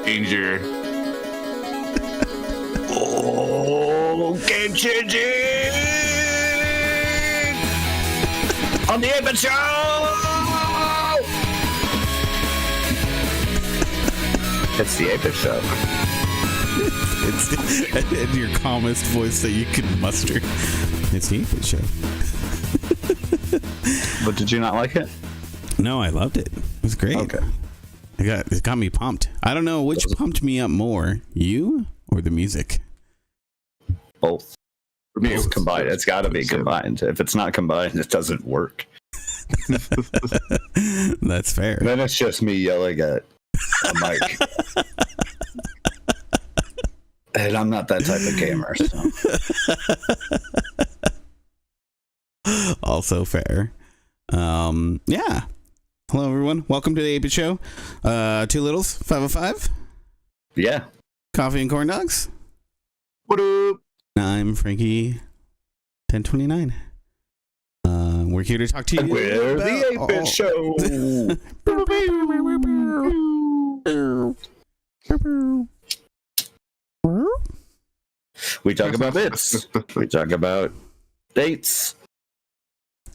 changer. Oh, game changing on the 8-Bit Show. It's the 8-Bit Show. It's in your calmest voice that you can muster. It's the 8-Bit Show. But did you not like it? No, I loved it. It was great. Okay. It got me pumped. I don't know which pumped me up more, you or the music. Both. For me, Both combined. It's got to be combined. If it's not combined, it doesn't work. That's fair. Then it's just me yelling at a mic. And I'm not that type of gamer, so. Also fair. Yeah. Hello, everyone. Welcome to the 8-Bit Show. Two Littles, 505. Yeah. Coffee and corn dogs. What up? I'm Frankie, 1029. We're here to talk to you. We're the about 8-Bit Show. We talk about bits. We talk about dates.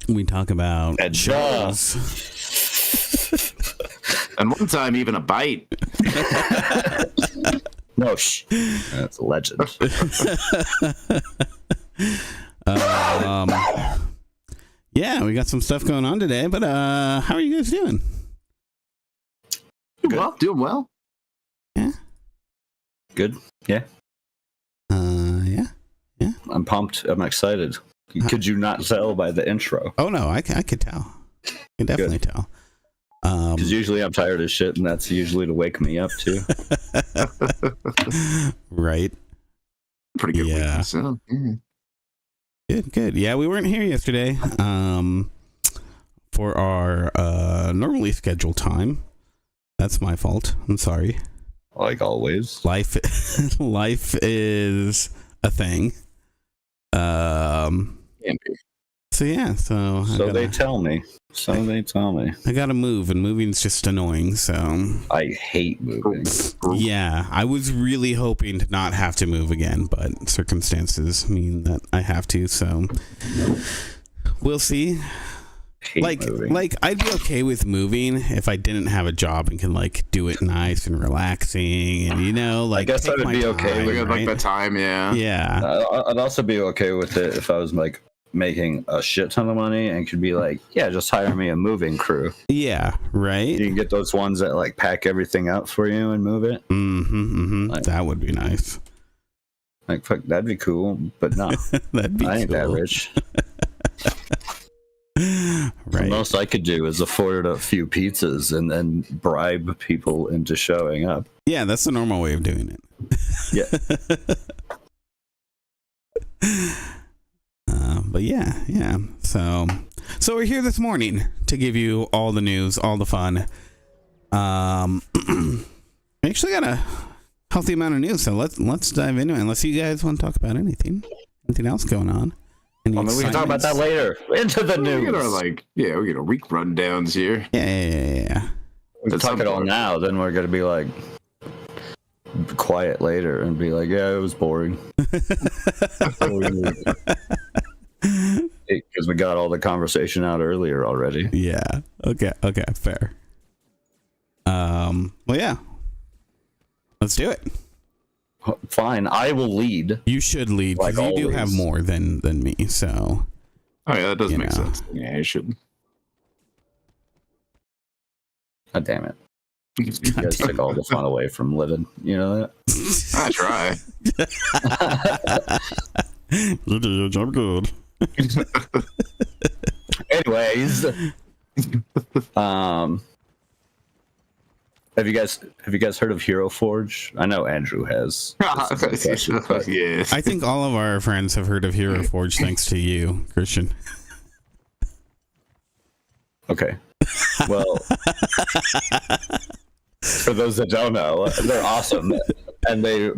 We talk about And shows. And one time, even a bite. No, that's a legend. Yeah, we got some stuff going on today, but how are you guys doing? Doing well. Yeah. Good. Yeah. Yeah. I'm pumped. I'm excited. Could you not tell by the intro? Oh no, I could tell. I can definitely tell. Because usually I'm tired as shit, and that's usually to wake me up too. Right. Pretty good. Yeah. Week, so, yeah. Good. Yeah, we weren't here yesterday. For our normally scheduled time. That's my fault. I'm sorry. Like always. Life is a thing. Can be. So yeah, They tell me. I gotta move, and moving's just annoying. So I hate moving. yeah, I was really hoping to not have to move again, but circumstances mean that I have to. So we'll see. Hate moving. Like I'd be okay with moving if I didn't have a job and can like do it nice and relaxing, and I guess I would be okay with Like the time, yeah. Yeah. I'd also be okay with it if I was like making a shit ton of money and could be like, yeah, just hire me a moving crew. Yeah. Right. You can get those ones that like pack everything up for you and move it. Like, that would be nice. Like, fuck, that'd be cool, but no, That'd be I ain't that cool. rich. Right. The most I could do is afford a few pizzas and then bribe people into showing up. Yeah, that's the normal way of doing it. Yeah. But yeah. So we're here this morning to give you all the news, all the fun. We actually got a healthy amount of news, so let's dive into it. Unless you guys want to talk about anything else going on. We can talk about that later. Into the news. We get a week rundowns here. Yeah. We talk it all now, then we're gonna be like quiet later and be like, yeah, it was boring. Because we got all the conversation out earlier already. Yeah. Okay. Fair. Well, yeah. Let's do it. Fine, I will lead. You should lead because Like you do always. have more than me. So. Oh yeah, that does make know. sense. Yeah, you should. God damn it. You guys took all the fun away from living. You know that? I try. You do your job good. Anyways, have you guys heard of Hero Forge? I know Andrew has. Yeah. I think all of our friends have heard of Hero Forge thanks to you, Christian. Okay. Well, for those that don't know, they're awesome, and they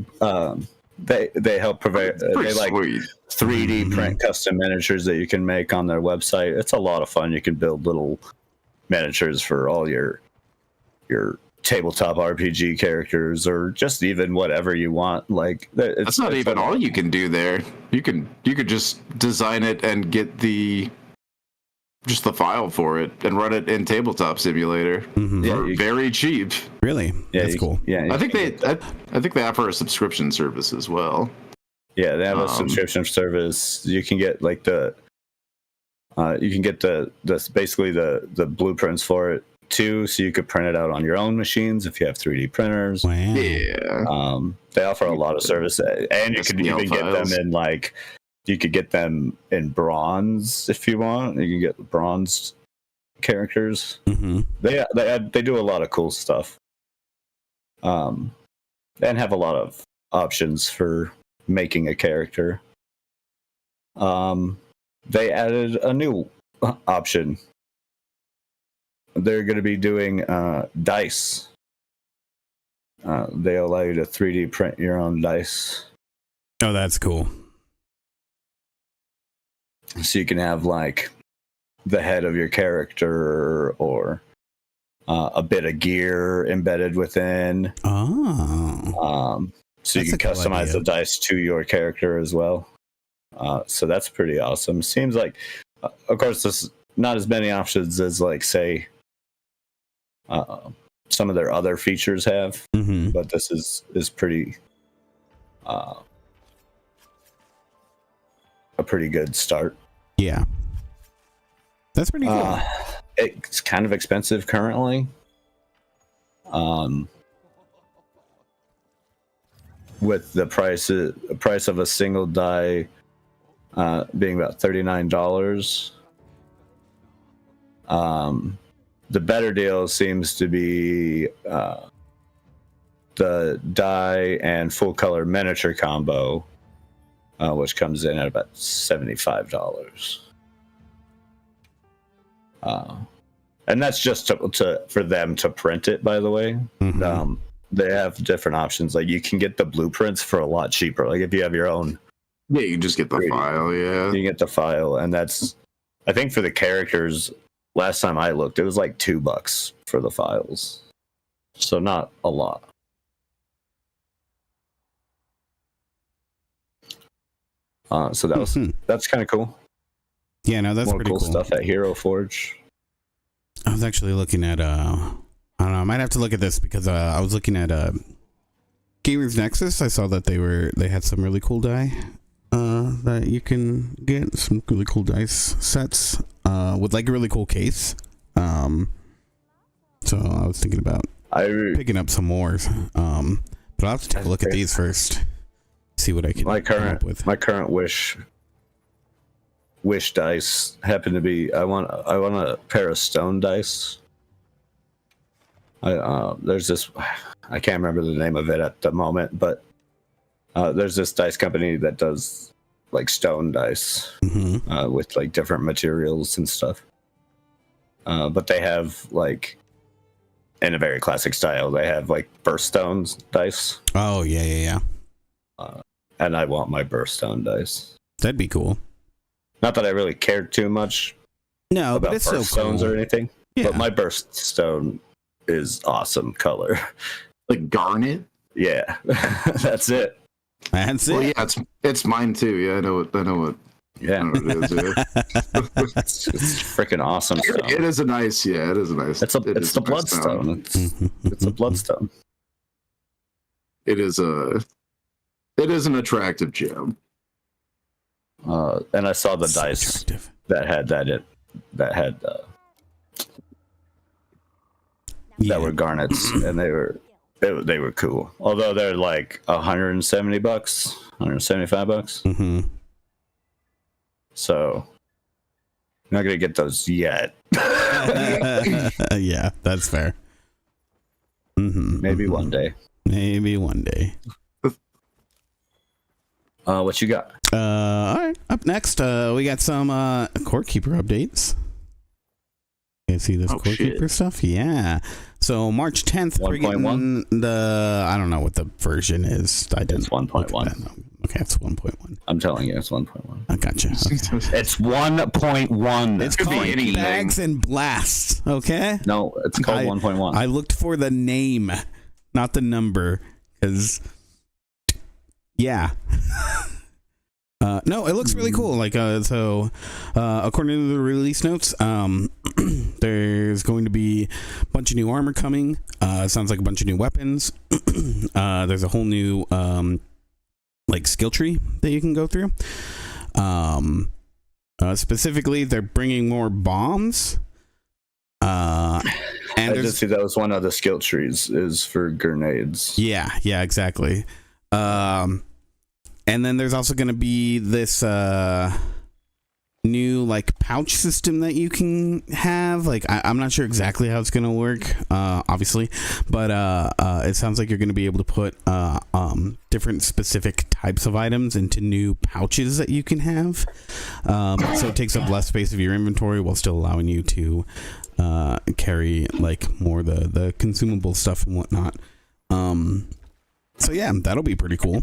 help provide. They like Sweet. 3D print custom miniatures that you can make on their website. It's a lot of fun. You can build little miniatures for all your tabletop RPG characters, or just even whatever you want. Like That's not even all you can do there. You could just design it and get the file for it and run it in Tabletop Simulator for very cheap. Really? Yeah, That's cool. Yeah, I think they offer a subscription service as well. Yeah, they have a subscription service. You can get like the basically the blueprints for it too, so you could print it out on your own machines if you have 3D printers. Wow. Yeah. They offer a lot of service, and you could even get them in like, you could get them in bronze if you want. You can get bronze characters. They do a lot of cool stuff, and have a lot of options for making a character. They added a new option. They're going to be doing dice. They allow you to 3D print your own dice. Oh, that's cool. So you can have like the head of your character, or a bit of gear embedded within. Oh. So you That's can a cool customize idea. the dice to your character as well. So that's pretty awesome. Seems like, of course, there's not as many options as like, say, some of their other features have, but this is pretty a pretty good start. Yeah. That's pretty cool. It's kind of expensive currently. With the price of a single die being about $39. The better deal seems to be the die and full color miniature combo, which comes in at about $75. And that's just to for them to print it, by the way. They have different options. Like, you can get the blueprints for a lot cheaper. Like, if you have your own, Yeah, you can just get the file. Yeah. you get the file, and that's, I think, for the characters. Last time I looked, it was like $2 for the files, so not a lot. So that's kind of cool. Yeah, no, that's More pretty cool cool. stuff at Hero Forge. I was actually looking at I don't know, I might have to look at this because I was looking at Gamers Nexus. I saw that they had some really cool die that you can get, some really cool dice sets with like a really cool case. So I was thinking about picking up some more. But I'll have to take a look at these first. See what I can come up with. My current wish dice happen to be, I want a pair of stone dice. There's this, I can't remember the name of it at the moment, but there's this dice company that does like stone dice with like different materials and stuff. But they have, like, in a very classic style, they have like birthstone dice. Oh yeah. And I want my birthstone dice. That'd be cool. Not that I really cared too much No, about but it's so birthstones cool. or anything. Yeah. But my birthstone is awesome color. Like garnet. Yeah, that's it. That's it. Well, yeah, it's mine too. Yeah, I know what. I know Yeah, what it is. Yeah. it's freaking awesome stone. It is a nice. Yeah, it is a nice. It's the nice stone. bloodstone. It's a bloodstone. It is an attractive gem. And I saw the So dice attractive. that had that were garnets, and they were cool. Although they're like $170, $175. So I'm not gonna get those yet. Yeah, that's fair. Maybe one day. Maybe one day. What you got? All right. Up next, we got some Core Keeper updates. You guys see this Core Keeper stuff? Yeah. So March 10th, we're getting 1.1? I don't know what the version is. I didn't. It's 1.1. Okay, it's 1.1. I'm telling you, it's 1.1. I gotcha. Okay. It's 1.1. It's Could be called anything. Bags and Blasts. Okay. No, it's called 1.1. I looked for the name, not the number, because yeah. No, it looks really cool. Like, so, according to the release notes, there's going to be a bunch of new armor coming. It sounds like a bunch of new weapons. There's a whole new, like, skill tree that you can go through. Specifically, they're bringing more bombs. And I did see that was one of the skill trees is for grenades. Yeah, exactly. And then there's also going to be this new like pouch system that you can have. Like I'm not sure exactly how it's going to work, obviously, but it sounds like you're going to be able to put different specific types of items into new pouches that you can have. So it takes up less space of your inventory while still allowing you to carry like more the consumable stuff and whatnot. So yeah, that'll be pretty cool.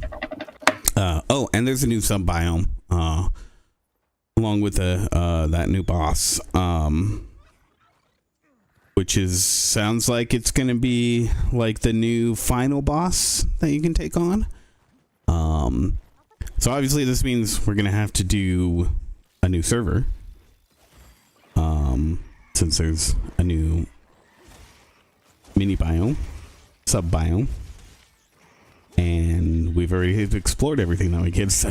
And there's a new sub biome, along with that new boss, which sounds like it's gonna be like the new final boss that you can take on. So obviously this means we're gonna have to do a new server, since there's a new mini biome, sub biome. And we've already explored everything that we could, so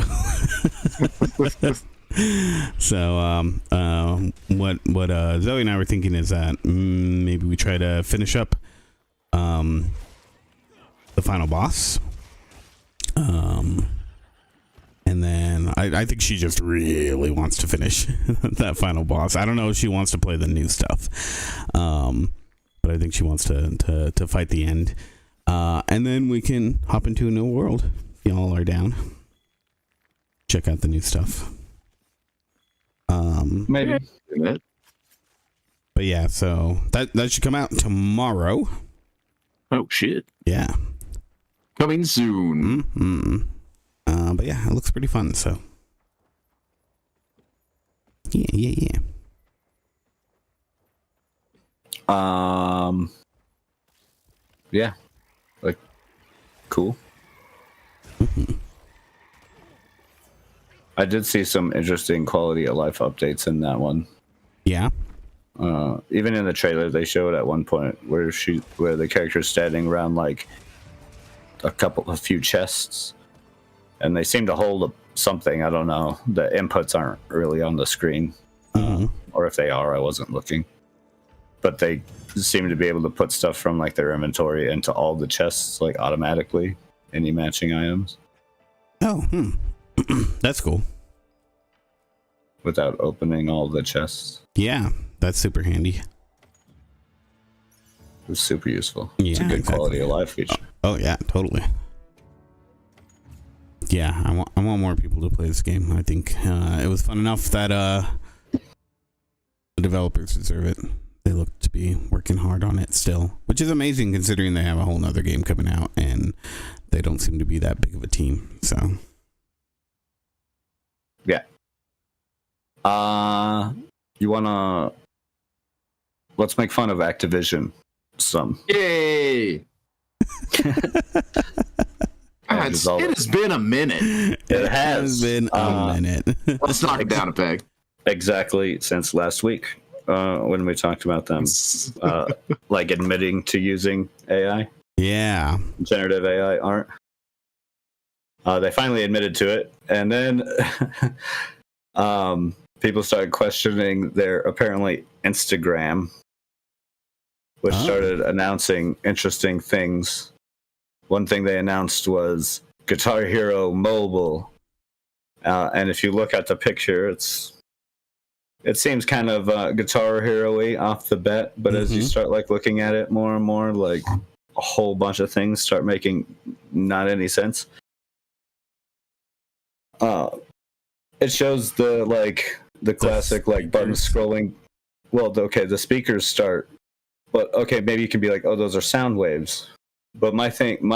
what Zoe and I were thinking is that maybe we try to finish up the final boss, and then I think she just really wants to finish that final boss. I don't know if she wants to play the new stuff, but I think she wants to fight the end. And then we can hop into a new world if y'all are down. Check out the new stuff. Maybe. But yeah, so that should come out tomorrow. Oh shit! Yeah, coming soon. Mm-hmm. But yeah, it looks pretty fun. So yeah. Yeah. Like, cool. Mm-hmm. I did see some interesting quality of life updates in that one. Yeah. Even in the trailer, they showed at one point where the character's standing around like a few chests, and they seem to hold something. I don't know. The inputs aren't really on the screen, or if they are, I wasn't looking. But they seem to be able to put stuff from like their inventory into all the chests like automatically, any matching items. Oh, that's cool. Without opening all the chests. Yeah, that's super handy. It was super useful. Yeah, it's a good exactly. quality of life feature. Oh yeah, totally. Yeah, I want more people to play this game. I think it was fun enough that the developers deserve it. They look to be working hard on it still, which is amazing considering they have a whole nother game coming out and they don't seem to be that big of a team. So yeah. Let's make fun of Activision some. Yay! It has been a minute. It has been a minute. Let's knock it down a peg. Exactly since last week. When we talked about them, like admitting to using AI, generative AI art. They finally admitted to it, and then people started questioning their apparently Instagram, which started announcing interesting things. One thing they announced was Guitar Hero Mobile, and if you look at the picture, it seems kind of Guitar Hero-y off the bat, but as you start like looking at it more and more, like a whole bunch of things start making not any sense. It shows the classic like button scrolling. Well, okay, the speakers start, but okay, maybe you can be like, oh, those are sound waves. But my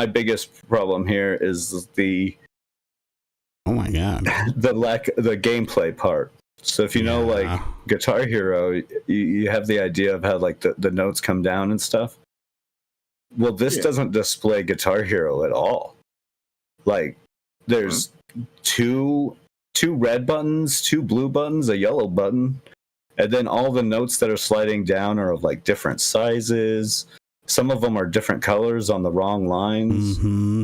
biggest problem here is the Oh my god. The gameplay part. So if you know like Guitar Hero, you have the idea of how like the notes come down and stuff. Well, this doesn't display Guitar Hero at all. Like there's two red buttons, 2 blue buttons, a yellow button, and then all the notes that are sliding down are of like different sizes. Some of them are different colors on the wrong lines. Mm-hmm.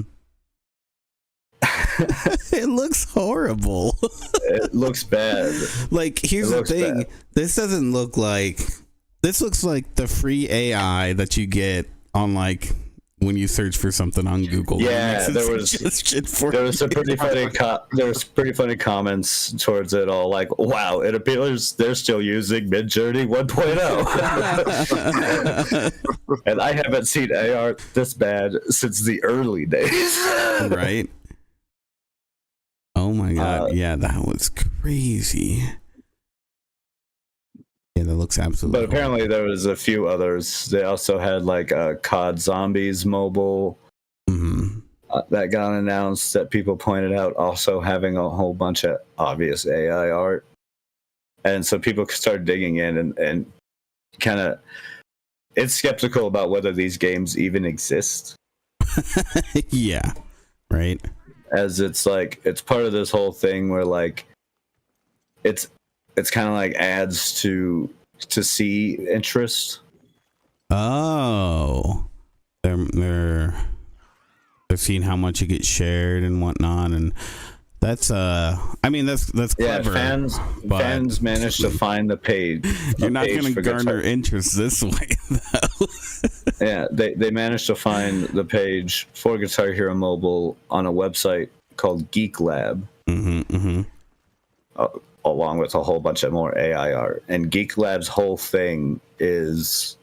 It looks horrible. It looks bad. Like, here's the thing. Bad. This doesn't look like... This looks like the free AI that you get on, like, when you search for something on Google. Yeah, there was pretty funny comments towards it all, like, wow, it appears they're still using Midjourney 1.0. And I haven't seen AR this bad since the early days. Right? Oh my god, yeah, that was crazy. Yeah, that looks absolutely. But apparently there was a few others. They also had like COD Zombies mobile that got announced that people pointed out, also having a whole bunch of obvious AI art. And so people started digging in and kind of, it's skeptical about whether these games even exist. Yeah, right. As it's like, it's part of this whole thing where like it's kind of like adds to see interest. Oh, they're seeing how much it gets shared and whatnot, and that's I mean that's clever. Yeah, fans managed to find the page. You're not going to garner interest this way, though. Yeah, they managed to find the page for Guitar Hero Mobile on a website called Geek Lab, along with a whole bunch of more AI art. And Geek Lab's whole thing is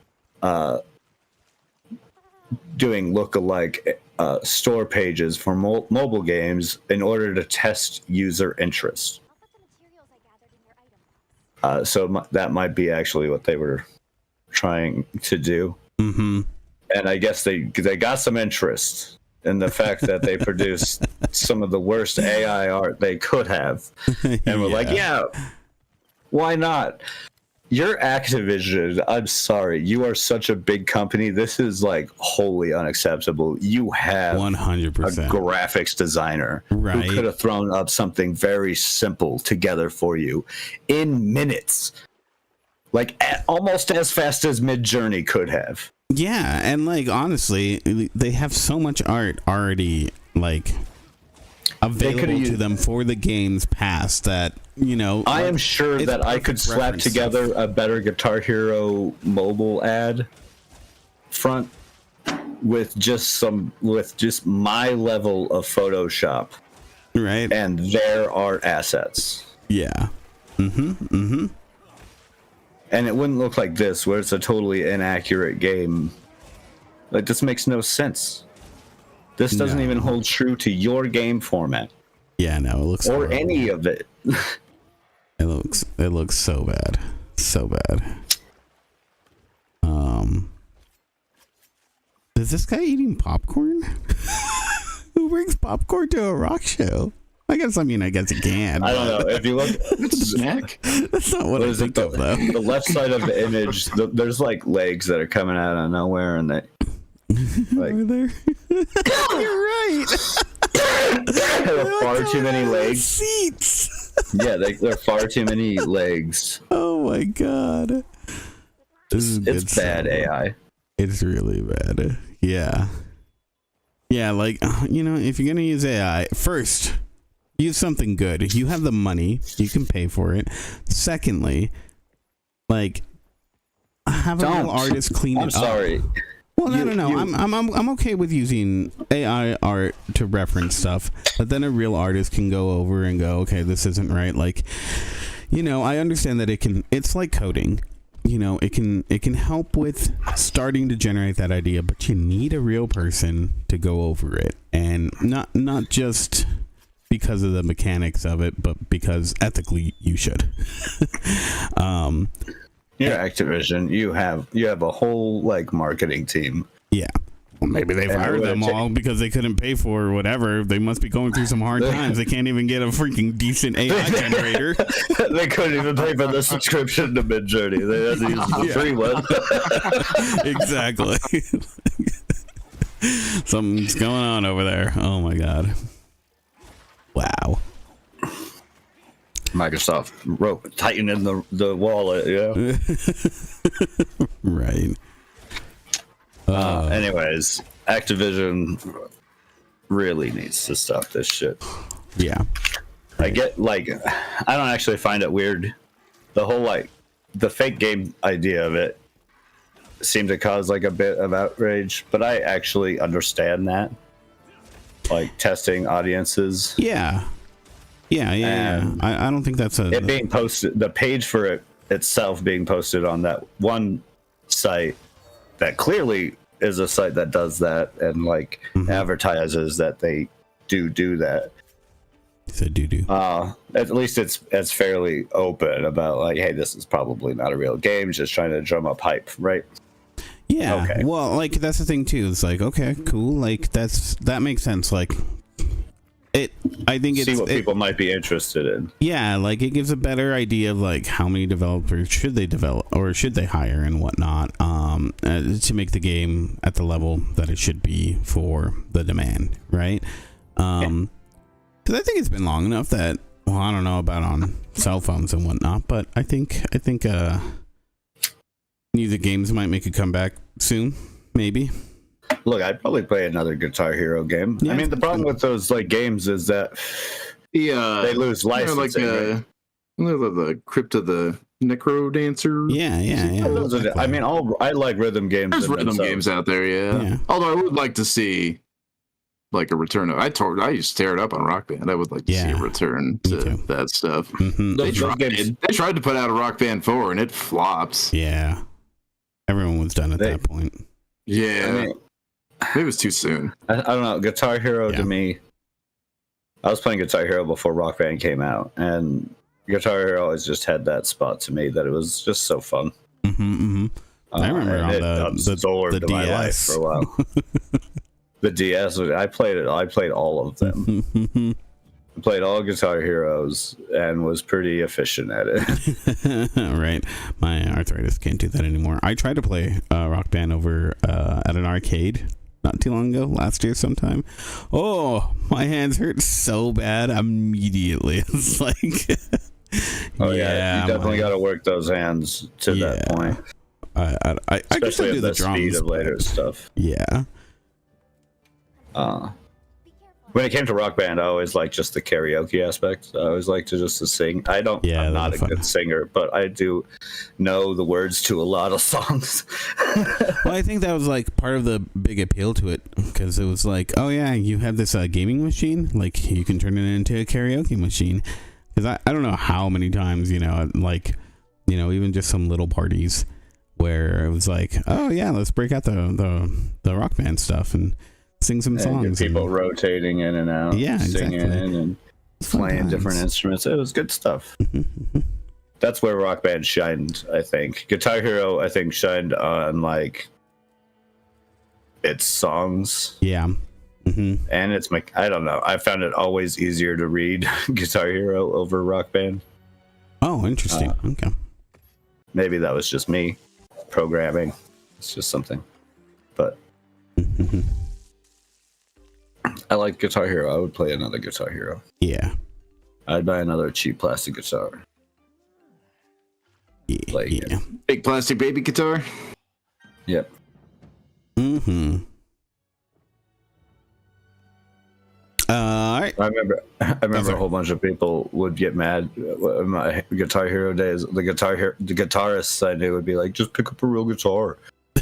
doing lookalike store pages for mobile games in order to test user interest. So that might be actually what they were trying to do. Mm-hmm. And I guess they got some interest in the fact that they produced some of the worst AI art they could have. And we're like, yeah, why not? You're Activision. I'm sorry. You are such a big company. This is like wholly unacceptable. You have 100% a graphics designer who could have thrown up something very simple together for you in minutes. Like almost as fast as Midjourney could have. Yeah, and like honestly, they have so much art already like available to them for the games past that, you know, I am sure that I could slap together a better Guitar Hero mobile ad front with just my level of Photoshop, right? And their art assets. Yeah. And it wouldn't look like this, where it's a totally inaccurate game. Like, this makes no sense. This doesn't even hold true to your game format. Yeah, no, it looks or horrible. Any of it. It looks so bad. So bad. Is this guy eating popcorn? Who brings popcorn to a rock show? I guess he can. I don't know. If you look, it's a snack. That's not what I think of, though. The left side of the image, there's like legs that are coming out of nowhere, and they like. Are there? You're right. There are far too many legs. Seats. Yeah, there are far too many legs. Oh my god. It's bad AI. It's really bad. Yeah. Yeah, like, you know, if you're gonna use AI, first, use something good. You have the money, you can pay for it. Secondly, like, have a real artist clean it up. I'm sorry. Well, no. I'm okay with using AI art to reference stuff, but then a real artist can go over and go, okay, this isn't right. Like, you know, I understand that it's like coding. You know, it can help with starting to generate that idea, but you need a real person to go over it, and not just because of the mechanics of it, but because ethically you should. You're Activision. You have a whole like marketing team. Yeah. Well, maybe they fired them all because they couldn't pay for whatever. They must be going through some hard times. They can't even get a freaking decent AI generator. They couldn't even pay for the subscription to Midjourney. They had to use the free one. Exactly. Something's going on over there. Oh my god. Wow. Microsoft wrote tightening the wallet, yeah. Right. Anyways, Activision really needs to stop this shit. Yeah. I get, like, I don't actually find it weird. The whole, like, the fake game idea of it seemed to cause, like, a bit of outrage, but I actually understand that. Like, testing audiences. Yeah. Yeah. I don't think that's it being posted, the page for it itself being posted on that one site that clearly is a site that does that and like advertises that they do that. So do. At least it's fairly open about like, hey, this is probably not a real game, just trying to drum up hype, right? Yeah. Okay. Well, like that's the thing too. It's like, okay, cool. Like that makes sense. Like I think see what people might be interested in. Yeah, like it gives a better idea of like how many developers should they develop or should they hire and whatnot to make the game at the level that it should be for the demand, right? Because I think it's been long enough that, well, I don't know about on cell phones and whatnot, but I think music games might make a comeback soon, maybe. Look, I'd probably play another Guitar Hero game. Yeah, I mean, the problem with those like games is that they lose licensing. Like the Crypt of the Necro Dancer. Yeah. I mean, I like rhythm games. There's rhythm games out there, yeah. Although I would like to see like a return of. I used to tear it up on Rock Band. I would like to see a return to that stuff. Mm-hmm. They tried to put out a Rock Band 4 and it flopped. Yeah, everyone was done at that point. Yeah. I mean, it was too soon. I don't know. Guitar Hero to me, I was playing Guitar Hero before Rock Band came out, and Guitar Hero always just had that spot to me that it was just so fun. I remember on the DS. My life for a while. The DS, I played it. I played all of them. I played all Guitar Heroes and was pretty efficient at it. Right. My arthritis can't do that anymore. I tried to play Rock Band over at an arcade not too long ago, last year sometime. Oh, my hands hurt so bad immediately. It's like, you definitely got to work those hands to that point. I can still do the drums, speed of later stuff. Yeah. When it came to Rock Band, I always liked just the karaoke aspect. I always like to just sing. I'm not a good singer, but I do know the words to a lot of songs. Well, I think that was like part of the big appeal to it, because it was like, oh yeah, you have this gaming machine, like you can turn it into a karaoke machine. Because I don't know how many times, even just some little parties where it was like, oh yeah, let's break out the Rock Band stuff and sing some songs. People rotating in and out, singing and playing different instruments. It was good stuff. That's where Rock Band shined, I think. Guitar Hero, I think, shined on like its songs. Yeah. And it's I don't know. I found it always easier to read Guitar Hero over Rock Band. Oh, interesting. Okay. Maybe that was just me programming. It's just something. But I like Guitar Hero. I would play another Guitar Hero. Yeah. I'd buy another cheap plastic guitar. Yeah. Big plastic baby guitar? Yep. All right. I remember a whole bunch of people would get mad in my Guitar Hero days. The guitarists I knew would be like, just pick up a real guitar.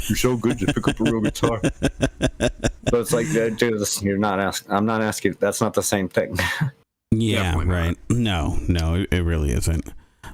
You're so good, just pick up a real guitar. So it's like, dude, you're not asking. I'm not asking. That's not the same thing. Yeah, right. No, it really isn't.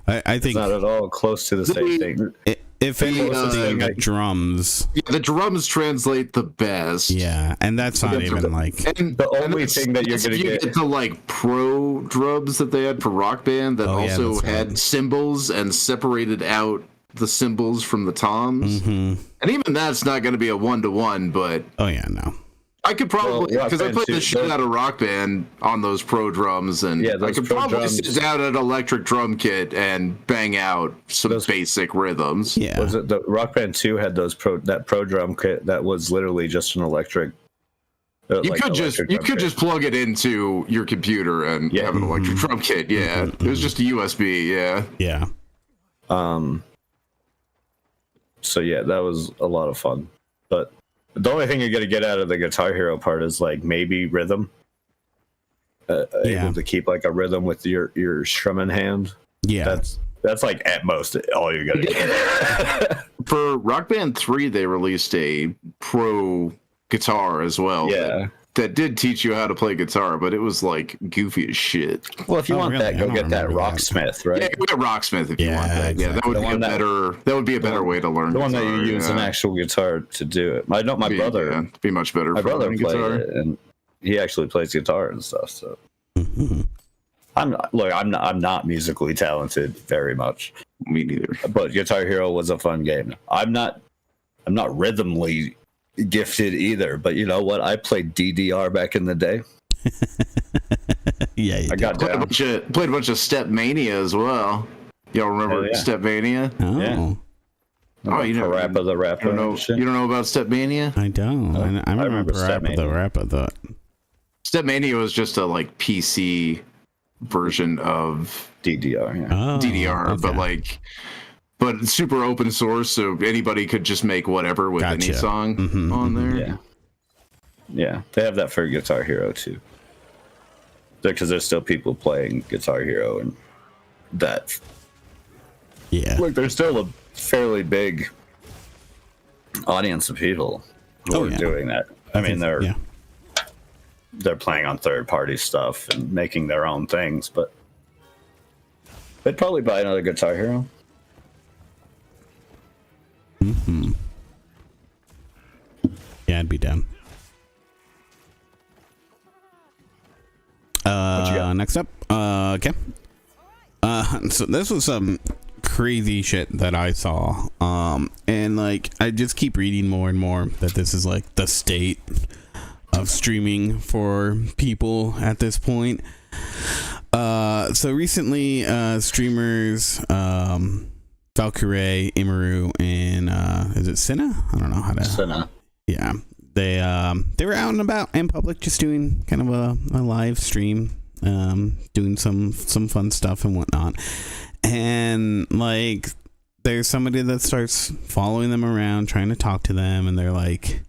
I think it's not at all close to the same thing. If anything, the drums. Yeah, the drums translate the best. Yeah, and that's not even like. And the only thing that you're going to get the like pro drums that they had for Rock Band that also had cymbals and separated out the cymbals from the toms, and even that's not going to be a 1-to-1. But oh yeah, no. I could probably, because I played the shit out of Rock Band on those pro drums, and I could probably sit down at an electric drum kit and bang out some basic rhythms. Yeah. Was it the Rock Band 2 had that pro drum kit that was literally just an electric? You could just plug it into your computer and have an electric drum kit. Yeah, it was just a USB. Yeah. Yeah. So yeah, that was a lot of fun, but the only thing you're going to get out of the Guitar Hero part is like maybe rhythm. Able to keep like a rhythm with your strumming hand. Yeah, that's like at most all you're going to get. For Rock Band 3, they released a pro guitar as well. Yeah. That did teach you how to play guitar, but it was like goofy as shit. Well, if you want that, go get that Rocksmith, right? Yeah, go get Rocksmith if you want that. Exactly. Yeah, that would be a better way to learn. The one that you use an actual guitar to do it. I know my brother. Yeah, be much better. My brother played it, and he actually plays guitar and stuff. So I'm not musically talented very much. Me neither. But Guitar Hero was a fun game. I'm not rhythmly gifted either, but you know what? I played DDR back in the day. Yeah, I got played a bunch of Stepmania as well. Y'all remember Stepmania? Oh, yeah. Oh, you know, Parappa the Rapper. You don't know about Stepmania? I don't. I remember Parappa the Rapper. Stepmania was just a like PC version of DDR. Yeah. DDR, okay. But it's super open source, so anybody could just make whatever with any song on there. Yeah, they have that for Guitar Hero too. Because there's still people playing Guitar Hero, and that. Yeah. Look, there's still a fairly big audience of people who are doing that. I mean, they're playing on third-party stuff and making their own things, but they'd probably buy another Guitar Hero. Yeah, I'd be down. Next up, okay. So this was some crazy shit that I saw. And like I just keep reading more and more that this is like the state of streaming for people at this point. So recently, streamers Valkyrae, Imuru, and is it Senna? I don't know how to. Senna. Yeah, they were out and about in public, just doing kind of a live stream, doing some fun stuff and whatnot. And like, there's somebody that starts following them around, trying to talk to them, and they're like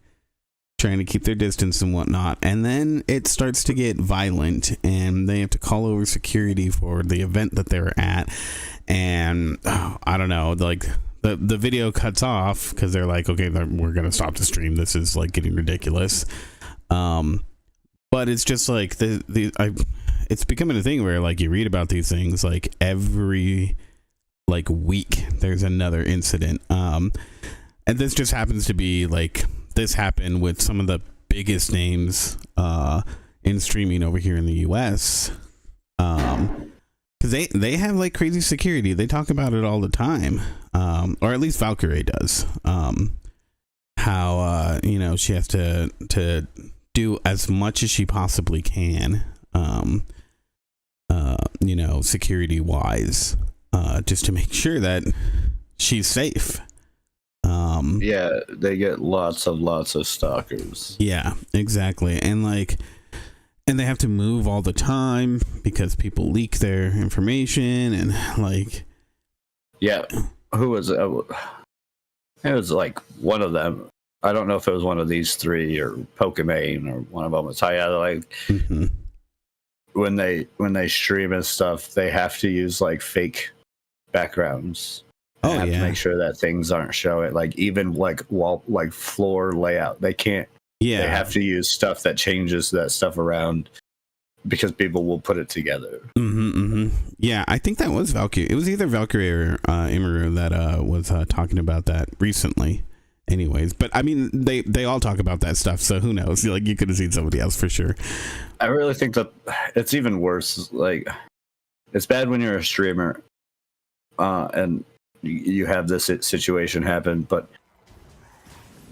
trying to keep their distance and whatnot. And then it starts to get violent, and they have to call over security for the event that they were at. And I don't know, like the video cuts off because they're like, okay, we're gonna stop the stream. This is like getting ridiculous. But it's just like it's becoming a thing where like you read about these things like every like week there's another incident. And this just happens to be like this happened with some of the biggest names in streaming over here in the US. Because they have like crazy security. They talk about it all the time, or at least Valkyrae does. How she has to do as much as she possibly can, security wise, just to make sure that she's safe. Yeah, they get lots of stalkers. Yeah, exactly, and they have to move all the time because people leak their information and like. Yeah, who was it? It was like one of them. I don't know if it was one of these three or Pokimane or one of them was like when they stream and stuff, they have to use like fake backgrounds. They have to make sure that things aren't showing, like even like wall, like floor layout. They can't. Yeah, they have to use stuff that changes that stuff around because people will put it together. Yeah, I think that was Valkyrie. It was either Valkyrie or Imuru that was talking about that recently. Anyways, but I mean, they all talk about that stuff, so who knows? Like, you could have seen somebody else for sure. I really think that it's even worse. Like, it's bad when you're a streamer, and you have this situation happen, but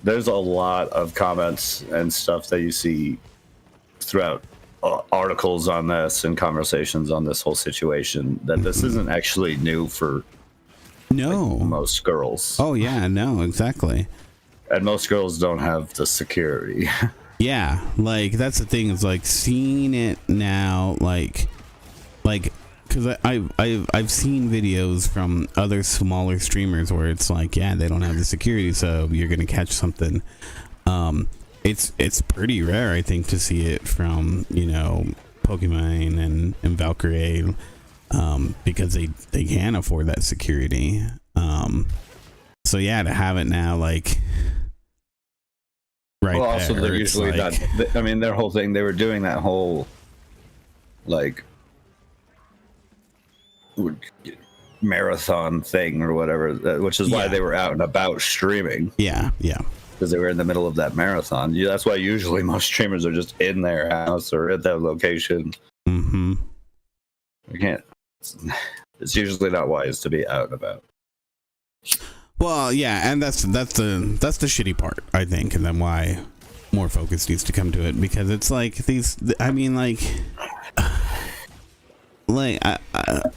there's a lot of comments and stuff that you see throughout articles on this and conversations on this whole situation that this isn't actually new for most girls. Oh yeah, no, exactly. And most girls don't have the security. Yeah, like that's the thing, is like seeing it now, like because I've seen videos from other smaller streamers where it's like, yeah, they don't have the security, so you're gonna catch something. It's pretty rare, I think, to see it from, you know, Pokemon and Valkyrie, because they can't afford that security. So yeah, to have it now, like, right. Well, also there, they're usually like, not. I mean, their whole thing, they were doing that whole like marathon thing or whatever, which is why they were out and about streaming. Yeah, because they were in the middle of that marathon. Yeah, that's why usually most streamers are just in their house or at that location. Mm-hmm. You can't. It's usually not wise to be out and about. Well, yeah, and that's the shitty part, I think, and then why more focus needs to come to it, because it's like these. I mean,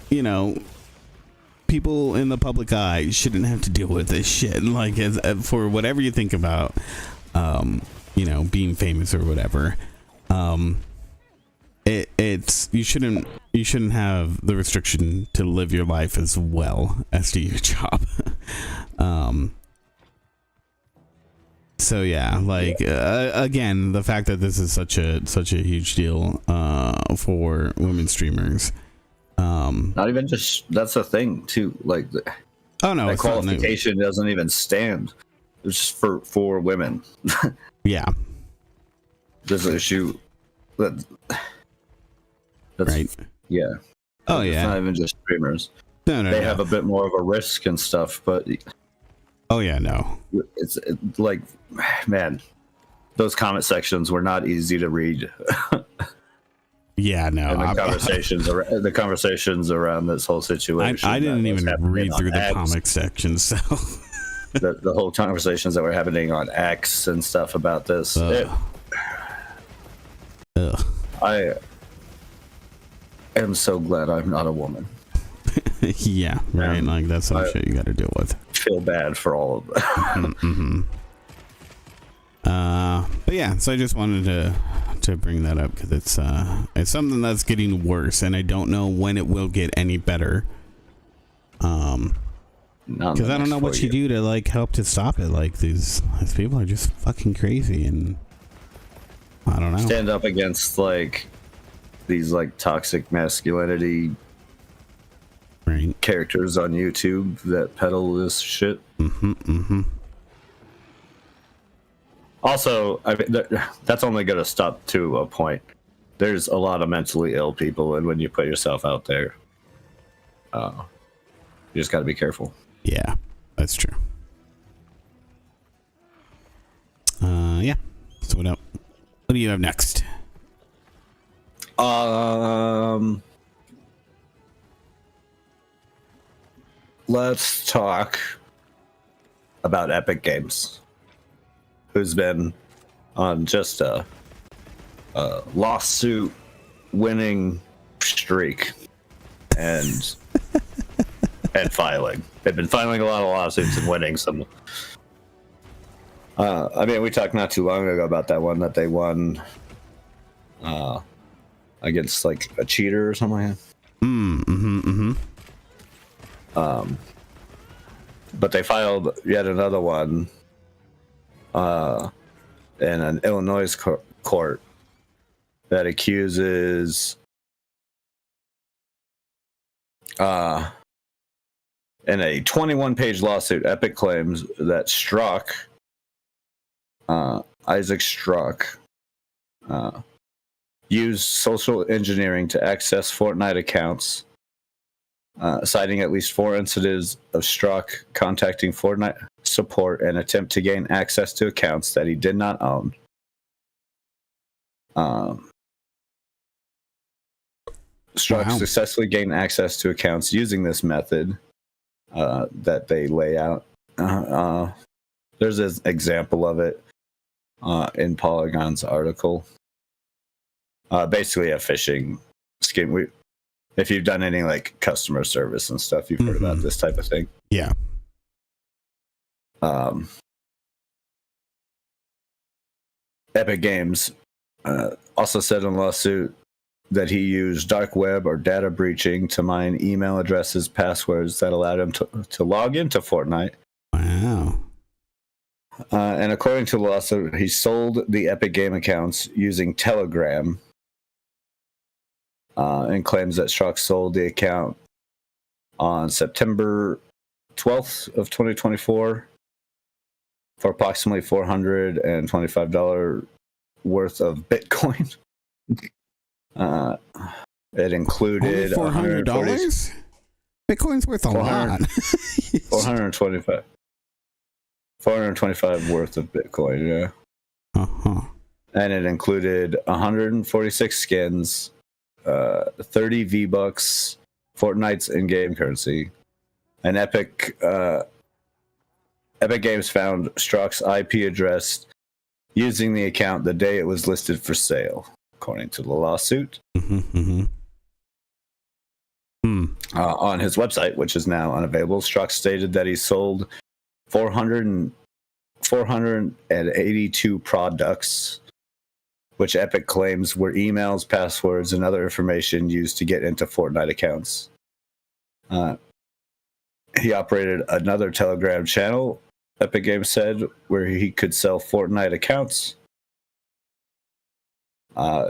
you know, people in the public eye shouldn't have to deal with this shit. Like, for whatever you think about, you know, being famous or whatever, it's you shouldn't have the restriction to live your life as well as do your job. So yeah, like again, the fact that this is such a huge deal for women streamers. Not even just, that's a thing too. Like, oh no, that qualification doesn't even stand. It's just for women. Yeah, there's an issue that's right. Yeah. Oh it's yeah. not even just streamers. No, they have a bit more of a risk and stuff, but oh yeah, no. It's like, man, those comment sections were not easy to read. Yeah, no. And the conversations around this whole situation. I didn't even read through the comic section, so the whole conversations that were happening on X and stuff about this. I am so glad I'm not a woman. Yeah, right. Like, that's some shit you got to deal with. Feel bad for all of them. Mm-hmm. But yeah, so I just wanted to bring that up because it's something that's getting worse, and I don't know when it will get any better. Because I don't know what you do to like help to stop it. Like, these people are just fucking crazy, and I don't know. Stand up against like these like toxic masculinity characters on YouTube that peddle this shit. Also, I mean, that's only going to stop to a point. There's a lot of mentally ill people, and when you put yourself out there, you just got to be careful. Yeah, that's true. Yeah. So what do you have next? Let's talk about Epic Games, who's been on just a lawsuit winning streak and filing. They've been filing a lot of lawsuits and winning some. I mean, we talked not too long ago about that one that they won against like a cheater or something like that. But they filed yet another one in an Illinois court that accuses in a 21-page lawsuit, Epic claims that Isaac Strzok used social engineering to access Fortnite accounts, citing at least 4 incidents of Strzok contacting Fortnite support and attempt to gain access to accounts that he did not own. Strzok successfully gained access to accounts using this method, that they lay out. There's an example of it in Polygon's article. Basically, a phishing scheme. If you've done any like customer service and stuff, you've heard about this type of thing. Yeah. Epic Games also said in a lawsuit that he used dark web or data breaching to mine email addresses, passwords that allowed him to log into Fortnite. Wow. And according to the lawsuit, he sold the Epic Game accounts using Telegram, and claims that Strux sold the account on September 12th of 2024 for approximately $425 worth of Bitcoin. It included $400. Bitcoin's worth a lot. 425 worth of Bitcoin, yeah. And it included 146 skins, 30 V-Bucks, Fortnite's in-game currency, and Epic Games found Strux's IP address using the account the day it was listed for sale, according to the lawsuit. On his website, which is now unavailable, Strux stated that he sold 482 products, which Epic claims were emails, passwords, and other information used to get into Fortnite accounts. He operated another Telegram channel, Epic Games said, where he could sell Fortnite accounts.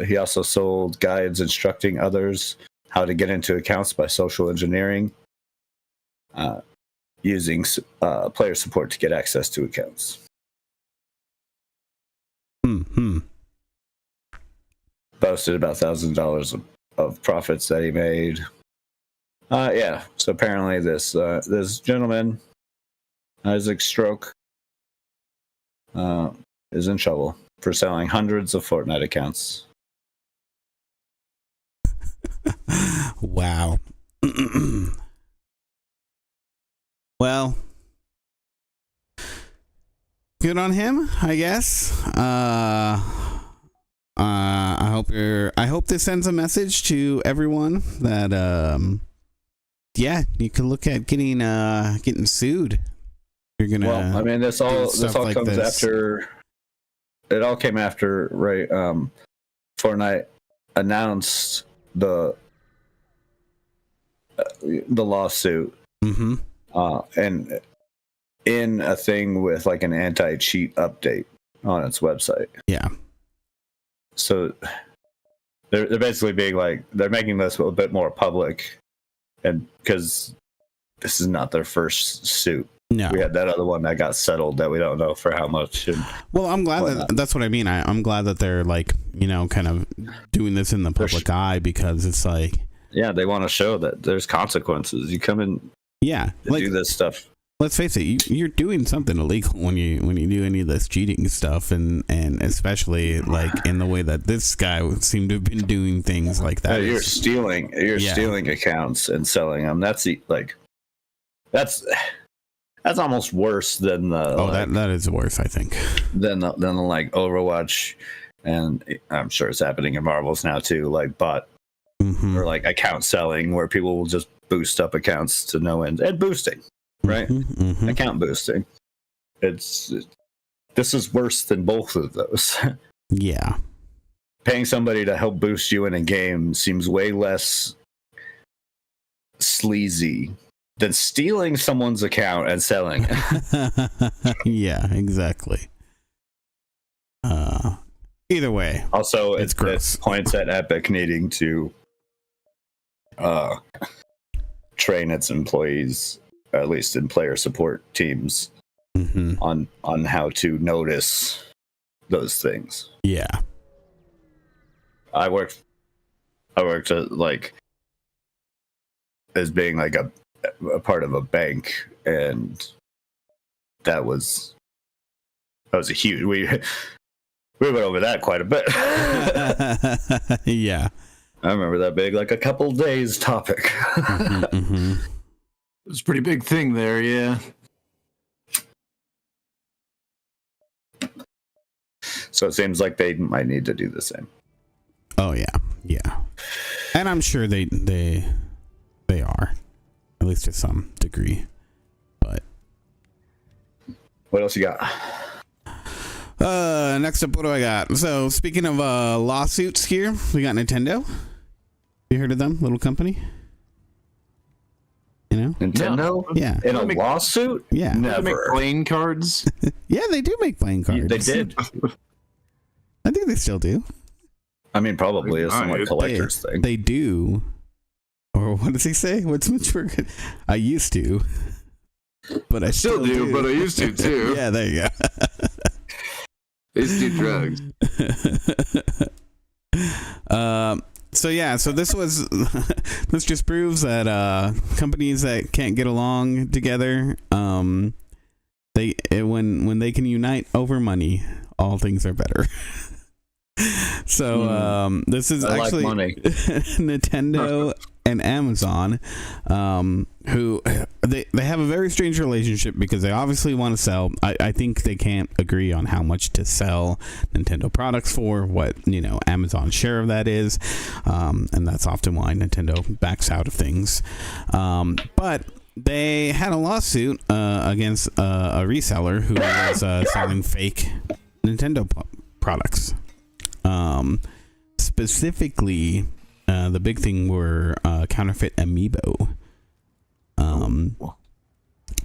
He also sold guides instructing others how to get into accounts by social engineering, using player support to get access to accounts. Boasted about $1,000 of profits that he made. So apparently this gentleman, Isaac Stroke, is in trouble for selling hundreds of Fortnite accounts. Wow. Well, good on him, I guess. I hope this sends a message to everyone that you can look at getting sued. You're gonna. Well, I mean, this all like comes after. It all came after, right? Fortnite announced the lawsuit, and in a thing with like an anti-cheat update on its website. Yeah. So they're basically being like, they're making this a bit more public, and because this is not their first suit. No. We had that other one that got settled that we don't know for how much. Well, I'm glad that's what I mean. I'm glad that they're like, kind of doing this in the public eye, because it's like, yeah, they want to show that there's consequences. You come in, do this stuff. Let's face it, you're doing something illegal when you do any of this cheating stuff, and especially like in the way that this guy seemed to have been doing things like that. You're stealing accounts and selling them. That's almost worse than the. That is worse, I think. Than the like Overwatch, and I'm sure it's happening in Marvels now too. Like bot or like account selling, where people will just boost up accounts to no end, and boosting, right? Account boosting. This is worse than both of those. Yeah. Paying somebody to help boost you in a game seems way less sleazy than stealing someone's account and selling it. Yeah, exactly. Either way. Also, it points at Epic needing to train its employees, at least in player support teams, on how to notice those things. Yeah. I worked like as being like a part of a bank, and that was a huge. We went over that quite a bit. Yeah, I remember that being like a couple days topic. It's a pretty big thing there, yeah. So it seems like they might need to do the same. Oh yeah, and I'm sure they are, at least to some degree. But what else you got? Next up, what do I got? So speaking of lawsuits, here we got Nintendo. You heard of them? Little company. You know, Nintendo? No. Yeah. In a lawsuit? Yeah. They make Never. playing cards. Yeah, they do make playing cards. They did. I think they still do. I mean, probably it's some like collector's thing. They do. Or what does he say? What's much more good? I used to, but I still do. But I used to too. Yeah, there you go. I used to do drugs. So this just proves that companies that can't get along together, when they can unite over money, all things are better. So this is actually like money. Nintendo and Amazon, who they have a very strange relationship because they obviously want to sell. I think they can't agree on how much to sell Nintendo products for, what Amazon's share of that is, and that's often why Nintendo backs out of things. But they had a lawsuit against a reseller who was selling fake Nintendo products. Specifically, the big thing were counterfeit amiibo.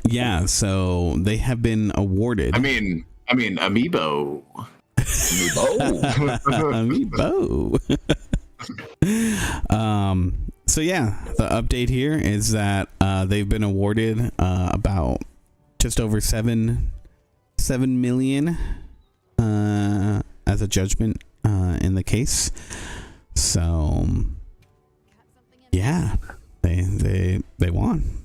Yeah, so they have been awarded. I mean, amiibo. Amiibo. So yeah, the update here is that they've been awarded about just over 7 million as a judgment in the case. So yeah, they won.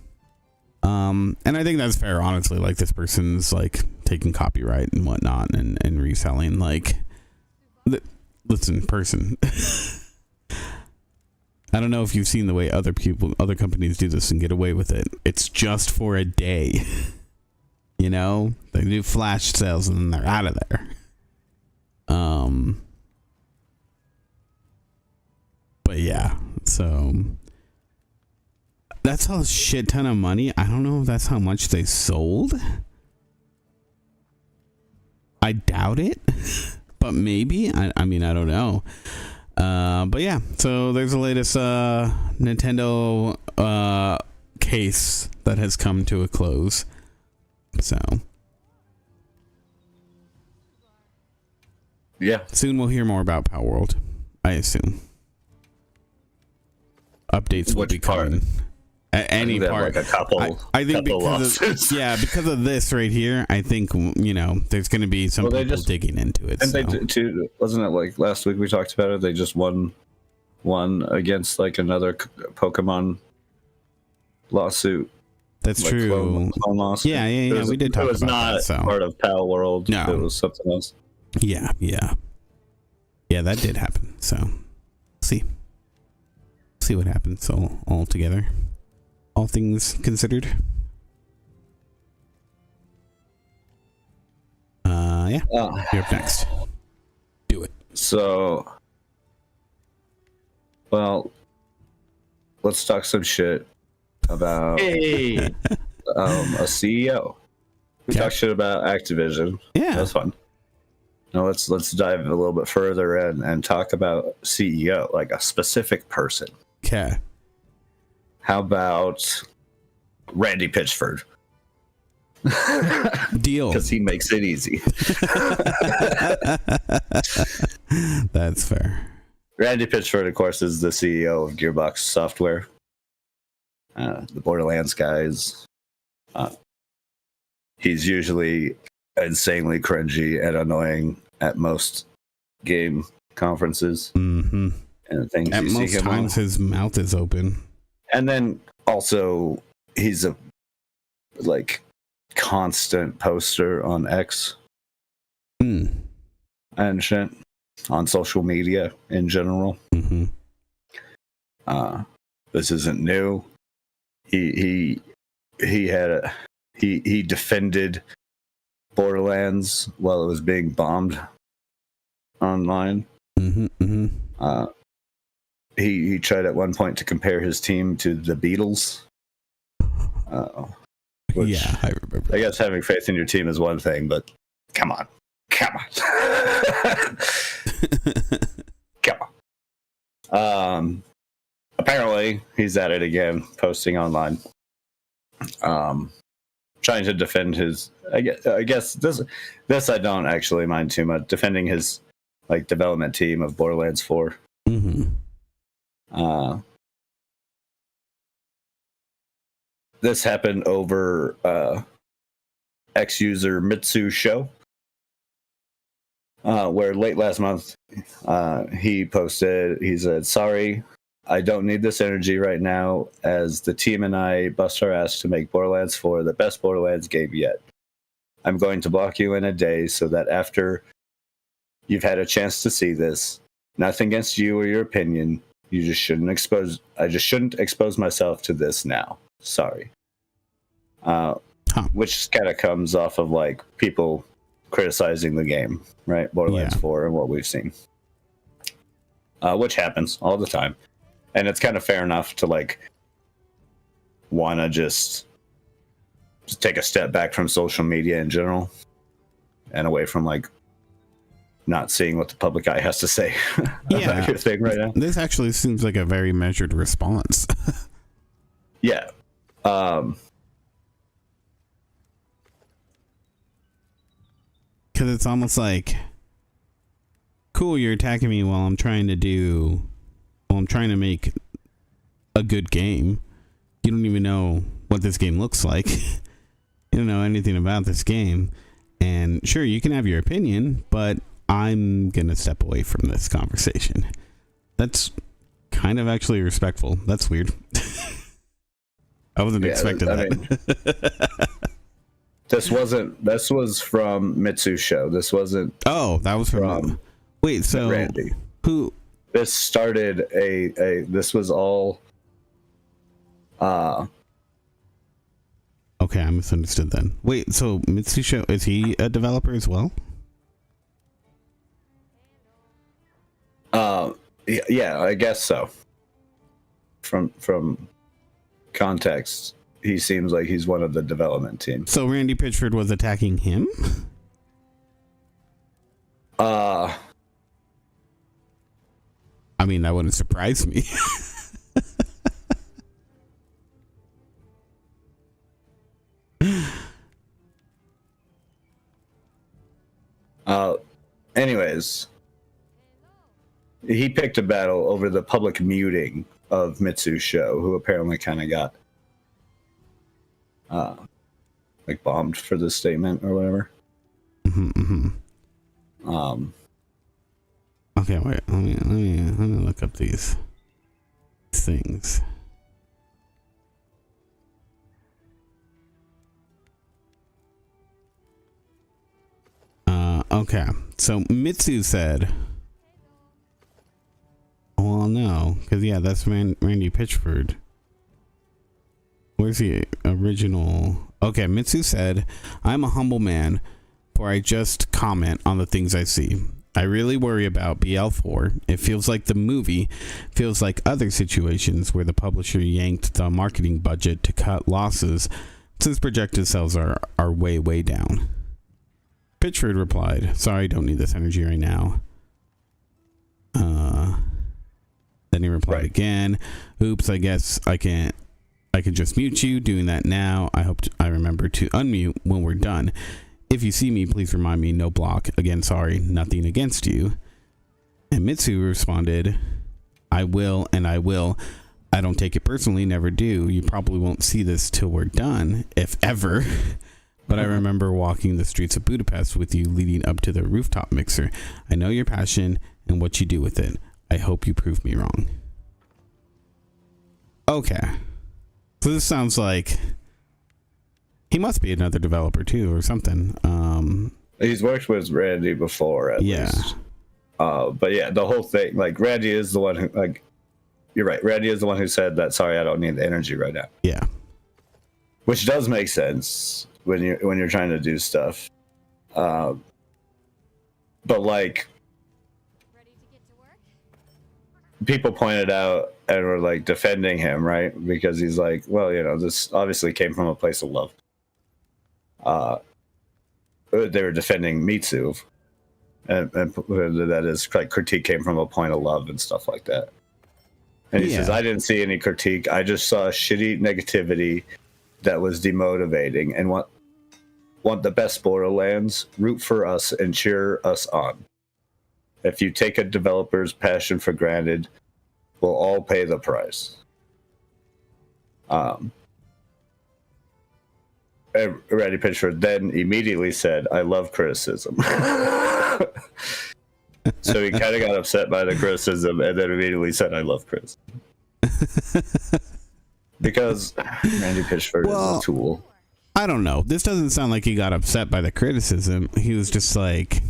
And I think that's fair, honestly. Like, this person's like taking copyright and whatnot and reselling. Like, listen, person. I don't know if you've seen the way other companies do this and get away with it. It's just for a day. They do flash sales and then they're out of there. But yeah, so that's a shit ton of money. I don't know if that's how much they sold. I doubt it, but maybe. I mean, I don't know. But yeah, so there's the latest Nintendo case that has come to a close. So yeah, soon we'll hear more about Power World, I assume. Updates will be coming at any part. Like a couple. I think because of this right here, I think there's going to be some people digging into it. And they too, wasn't it like last week we talked about it? They just won against like another Pokemon lawsuit. That's like true. Clone lawsuit. Yeah. We did talk about that. It was not part of Pal World. No, it was something else. Yeah, that did happen. So, see what happens all together. All things considered. You're up next. Do it. So, well, let's talk some shit about a CEO. We talked shit about Activision. Yeah, that's fun. Now let's dive a little bit further and talk about CEO, like a specific person. Okay. How about Randy Pitchford? Deal. Because he makes it easy. That's fair. Randy Pitchford, of course, is the CEO of Gearbox Software. The Borderlands guys. He's usually insanely cringy and annoying at most game conferences. Mm-hmm. And things at most times his mouth is open. And then also he's a constant poster on X and shit, on social media in general. Mm-hmm. This isn't new. He he defended Borderlands while it was being bombed online. He tried at one point to compare his team to the Beatles. Yeah, I remember. I guess having faith in your team is one thing, but come on. Come on. Apparently, he's at it again, posting online. Trying to defend his. I guess this I don't actually mind too much. Defending his like development team of Borderlands 4. This happened over ex-user Mitsu Show, where late last month he posted. He said, "Sorry, I don't need this energy right now, as the team and I bust our ass to make Borderlands 4 the best Borderlands game yet. I'm going to block you in a day so that after you've had a chance to see this, nothing against you or your opinion, I just shouldn't expose myself to this now. Sorry." Which kind of comes off of like people criticizing the game, right? Borderlands 4 and what we've seen. Which happens all the time. And it's kind of fair enough to like want to just take a step back from social media in general and away from like not seeing what the public eye has to say about your thing right now. This actually seems like a very measured response. Yeah. Because it's almost like, cool, you're attacking me while I'm trying to make a good game. You don't even know what this game looks like. You don't know anything about this game. And sure, you can have your opinion, but I'm going to step away from this conversation. That's kind of actually respectful. That's weird. I wasn't expecting that. This was from Mitsu Show. This wasn't. Oh, that was from wait, so Randy. Who? This started this was all. Okay, I misunderstood then. Wait, so Mitsu Show, is he a developer as well? Yeah, I guess so. From context, he seems like he's one of the development team. So Randy Pitchford was attacking him? I mean, that wouldn't surprise me. Anyways, he picked a battle over the public muting of Mitsu Show, who apparently kind of got like bombed for this statement or whatever. Okay, wait. Let me look up these things. Okay, so Mitsu said, well, no, because yeah, that's Randy Pitchford. Where's the original? Okay, Mitsu said, I'm a humble man, for I just comment on the things I see. I really worry about BL4. It feels like the movie feels like other situations where the publisher yanked the marketing budget to cut losses since projected sales are way down. Pitchford replied, sorry, don't need this energy right now. Then he replied again, oops, I guess I can just mute you. Doing that now. I hope I remember to unmute when we're done. If you see me, please remind me, no block. Again, sorry, nothing against you. And Mitsu responded, I will, and I will. I don't take it personally, never do. You probably won't see this till we're done, if ever. But I remember walking the streets of Budapest with you leading up to the rooftop mixer. I know your passion and what you do with it. I hope you prove me wrong. Okay. So this sounds like he must be another developer too or something. He's worked with Randy before at least. But yeah, the whole thing, like Randy is the one who, like, you're right. Randy is the one who said that, sorry, I don't need the energy right now. Yeah. which does make sense when you're trying to do stuff. But like, people pointed out and were like defending him, right? Because he's like, well, this obviously came from a place of love. They were defending Mitsu, and that his critique came from a point of love and stuff like that. And he says, I didn't see any critique. I just saw shitty negativity that was demotivating, and want the best Borderlands, root for us and cheer us on. If you take a developer's passion for granted, we'll all pay the price. Randy Pitchford then immediately said, I love criticism. So he kind of got upset by the criticism and then immediately said, I love criticism. Because Randy Pitchford is a tool. I don't know. This doesn't sound like he got upset by the criticism. He was just like,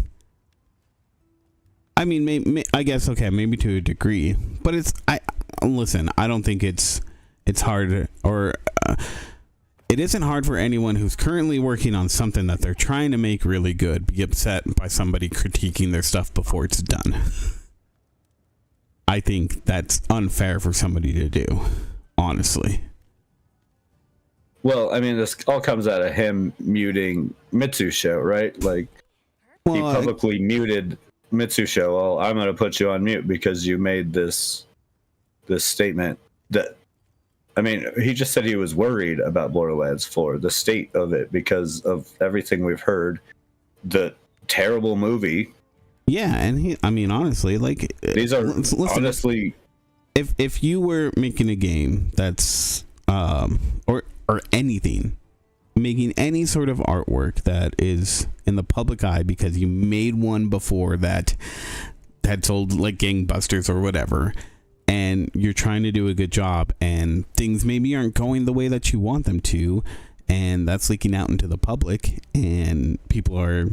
I mean, I guess, okay, maybe to a degree, but listen, I don't think it's hard, or it isn't hard for anyone who's currently working on something that they're trying to make really good be upset by somebody critiquing their stuff before it's done. I think that's unfair for somebody to do, honestly. Well, I mean, this all comes out of him muting Mitsusho, right? Like, he publicly muted Mitsusho. Well, I'm going to put you on mute because you made this statement that, I mean, he just said he was worried about Borderlands 4, the state of it, because of everything we've heard, the terrible movie. Yeah, and honestly, like, these are honestly, if you were making a game that's or anything, making any sort of artwork that is in the public eye because you made one before that had sold like gangbusters or whatever, and you're trying to do a good job and things maybe aren't going the way that you want them to, and that's leaking out into the public and people are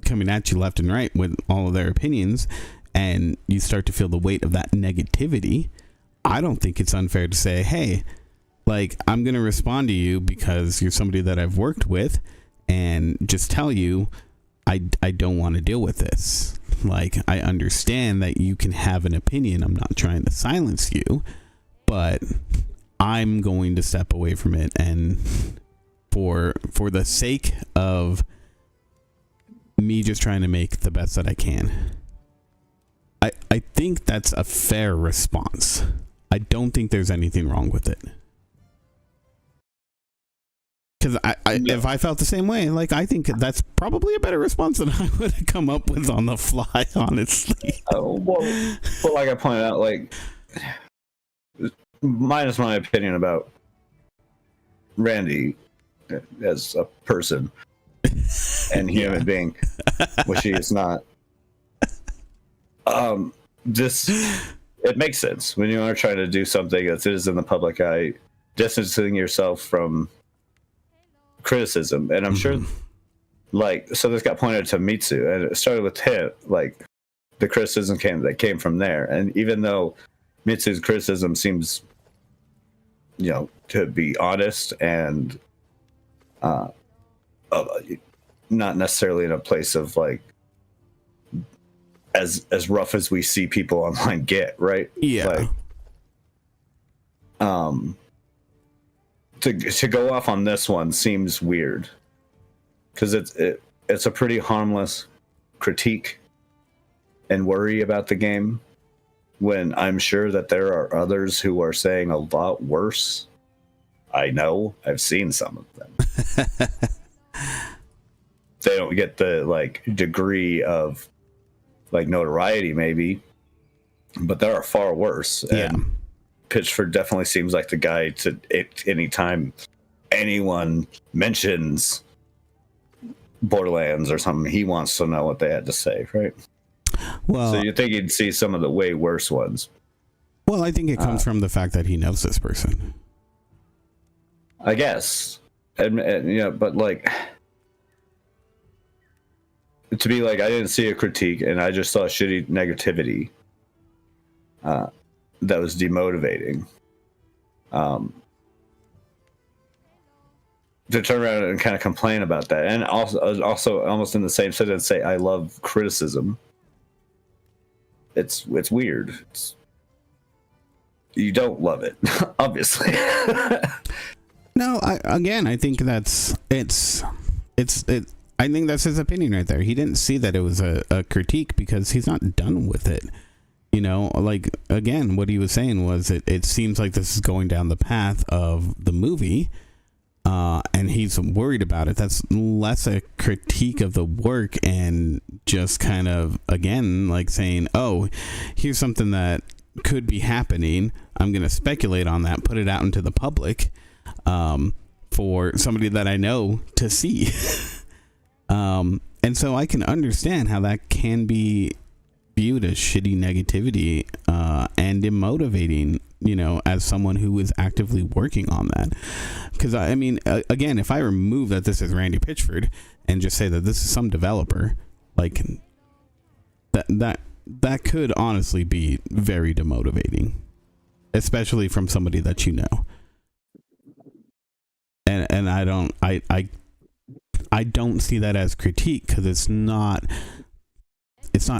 coming at you left and right with all of their opinions, and you start to feel the weight of that negativity. I don't think it's unfair to say, hey, like, I'm going to respond to you because you're somebody that I've worked with, and just tell you I don't want to deal with this. Like, I understand that you can have an opinion. I'm not trying to silence you, but I'm going to step away from it, and for the sake of me just trying to make the best that I can. I think that's a fair response. I don't think there's anything wrong with it. Because if I felt the same way, like, I think that's probably a better response than I would have come up with on the fly, honestly. Well, like I pointed out, like, minus my opinion about Randy as a person and human being, which he is not. It makes sense when you are trying to do something that is in the public eye, distancing yourself from criticism. And I'm sure, like, so this got pointed to Mitsu, and it started with him. Like, the criticism came from there, and even though Mitsu's criticism seems, to be honest and not necessarily in a place of like as rough as we see people online get, right? Yeah. Like, to go off on this one seems weird because it's a pretty harmless critique and worry about the game, when I'm sure that there are others who are saying a lot worse. I know, I've seen some of them. They don't get the like degree of like notoriety maybe, but there are far worse. Yeah. And Pitchford definitely seems like the guy to anytime anyone mentions Borderlands or something, he wants to know what they had to say, right? Well, so you think you'd see some of the way worse ones. Well, I think it comes from the fact that he knows this person, I guess. And but like, to be like, I didn't see a critique and I just saw shitty negativity that was demotivating. to turn around and kind of complain about that, and also almost in the same sentence say I love criticism. It's weird. You don't love it, obviously. No, I think that's I think that's his opinion right there. He didn't see that it was a critique because he's not done with it. You know, like, again, what he was saying was it seems like this is going down the path of the movie, and he's worried about it. That's less a critique of the work and just kind of, again, like saying, oh, here's something that could be happening. I'm going to speculate on that, put it out into the public for somebody that I know to see. And so I can understand how that can be viewed as shitty negativity and demotivating, you know, as someone who is actively working on that. Because I mean, again, if I remove that this is Randy Pitchford and just say that this is some developer, like that could honestly be very demotivating, especially from somebody that you know. And I don't see that as critique because it's not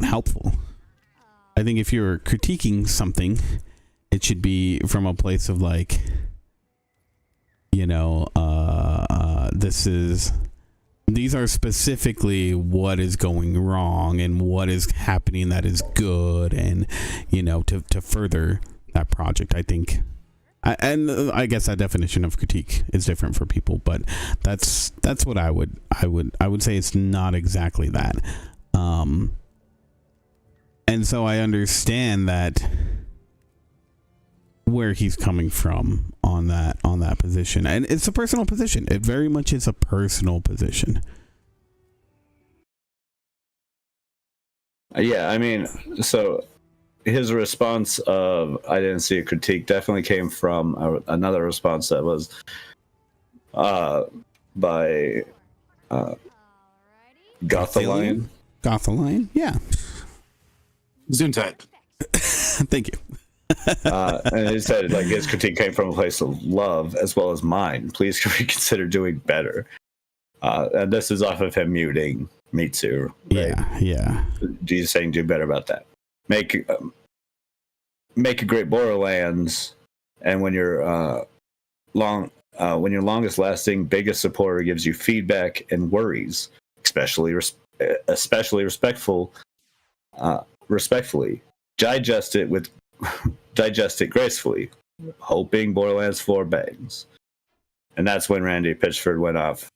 helpful. I think if you're critiquing something, it should be from a place of like, you know, these are specifically what is going wrong and what is happening that is good, and, you know, to further that project. I think. And I guess that definition of critique is different for people, but that's what I would say. It's not exactly that. And so I understand that where he's coming from on that position, and it's a personal position. It very much is a personal position. Yeah, I mean, so his response of I didn't see a critique definitely came from another response that was by Gothalion. Gothalion, yeah. Zuntide. Thank you. And he said, like, his critique came from a place of love as well as mine. Please reconsider doing better. And this is off of him muting Mitsu. Right? Yeah. He's saying do better about that. Make a great Borderlands, and when your longest lasting, biggest supporter gives you feedback and worries, especially respectfully, digest it gracefully, hoping Borderlands 4 bangs. And that's when Randy Pitchford went off,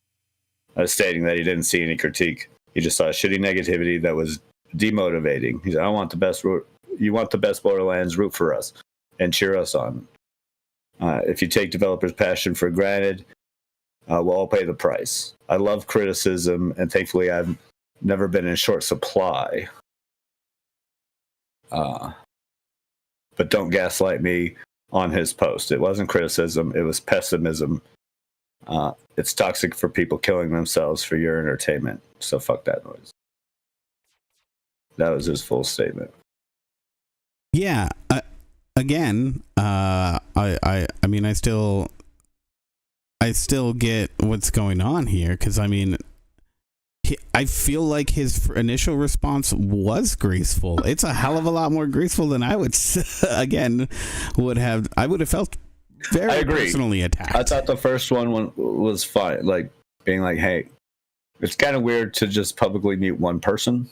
stating that he didn't see any critique. He just saw shitty negativity that was demotivating. He said, you want the best Borderlands, root for us and cheer us on. If you take developers' passion for granted, we'll all pay the price. I love criticism, and thankfully I've never been in short supply. But don't gaslight me on his post. It wasn't criticism, it was pessimism. It's toxic for people killing themselves for your entertainment, so fuck that noise. That was his full statement. Yeah. Again, I mean, I still get what's going on here, because I mean, I feel like his initial response was graceful. It's a hell of a lot more graceful than I would have. I would have felt very personally attacked. I thought the first one was fine, like being like, hey, it's kind of weird to just publicly mute one person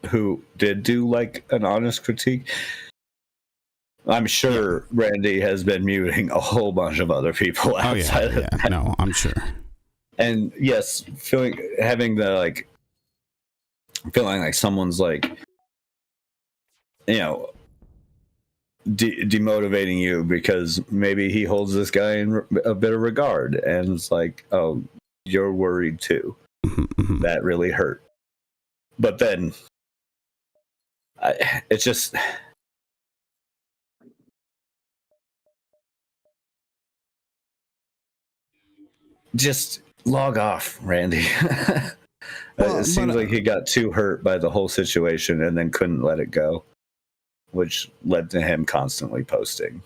who did do like an honest critique. I'm sure Randy has been muting a whole bunch of other people outside of that. No, I'm sure. And yes, feeling like someone's like, you know, demotivating you because maybe he holds this guy in a bit of regard, and it's like, oh, you're worried too. Mm-hmm. That really hurt. But then it's just, log off, Randy. It seems like he got too hurt by the whole situation and then couldn't let it go, which led to him constantly posting.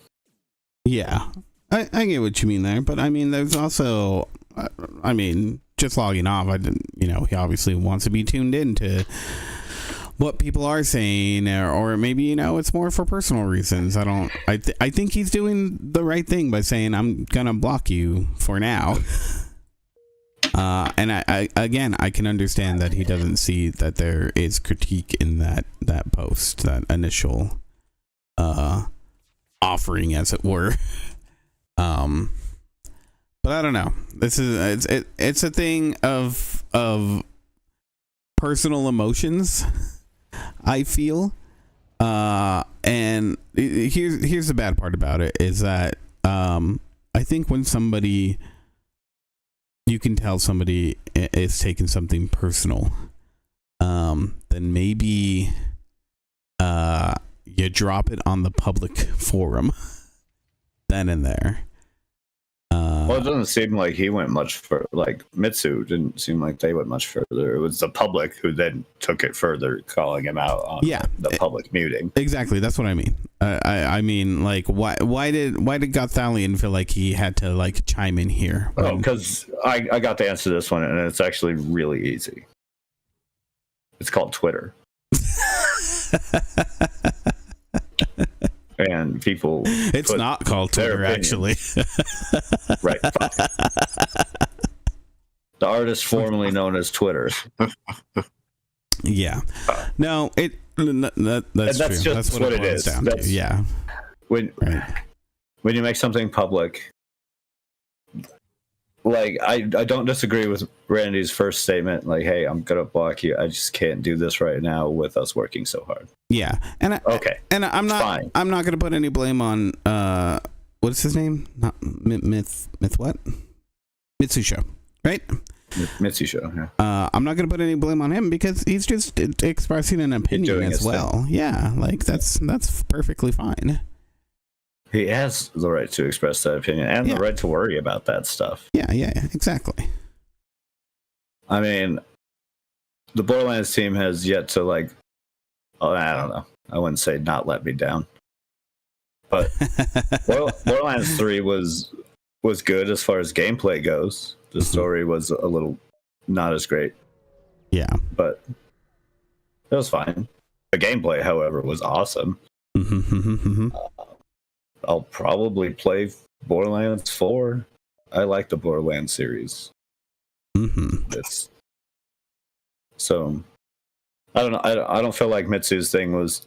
Yeah. I get what you mean there, but I mean, there's also, I mean, just logging off, I didn't, you know, he obviously wants to be tuned into what people are saying, or maybe, you know, it's more for personal reasons. I think he's doing the right thing by saying, I'm gonna block you for now. And I can understand that he doesn't see that there is critique in that post, that initial offering, as it were. But I don't know. This is it's a thing of personal emotions, I feel. And here's the bad part about it is that I think when you can tell somebody is taking something personal, then maybe you drop it on the public forum then and there. Well, it doesn't seem like he went much further. Like Mitsu didn't seem like they went much further. It was the public who then took it further, calling him out on the public muting. Exactly, that's what I mean. I mean, like, why did Gothalion feel like he had to like chime in here? Oh, because I got the answer to this one, and it's actually really easy. It's called Twitter. And people, it's not called Twitter, actually. Right. The artist formerly known as Twitter. Yeah. No, that's true. Just that's what it is. Down to. Yeah. When you make something public, like I don't disagree with Randy's first statement. Like, hey, I'm gonna block you. I just can't do this right now with us working so hard. Yeah, and I'm not. Fine. I'm not gonna put any blame on what's his name? Not Myth what? Mitsusho, right? Mitsusho. Yeah. I'm not gonna put any blame on him because he's just expressing an opinion as well. Thing. Yeah, like that's perfectly fine. He has the right to express that opinion and the right to worry about that stuff. Yeah, exactly. I mean, the Borderlands team has yet to I don't know. I wouldn't say not let me down. But Borderlands 3 was good as far as gameplay goes. The story was a little not as great. Yeah. But it was fine. The gameplay, however, was awesome. I'll probably play Borderlands 4. I like the Borderlands series. It's so I don't know. I don't feel like Mitsu's thing was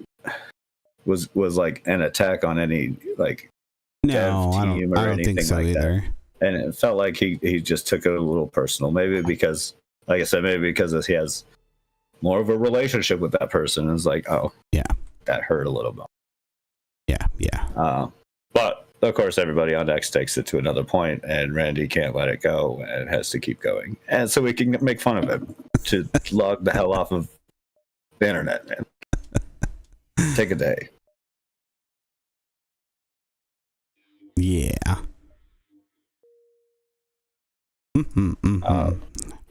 like an attack on any like dev team or anything think so like either. That. And it felt like he just took it a little personal. Maybe because, like I said, he has more of a relationship with that person. And it's like, oh yeah, that hurt a little bit. Yeah. But of course, everybody on X takes it to another point, and Randy can't let it go and has to keep going. And so we can make fun of him to log the hell off of the internet, man. Take a day. Yeah.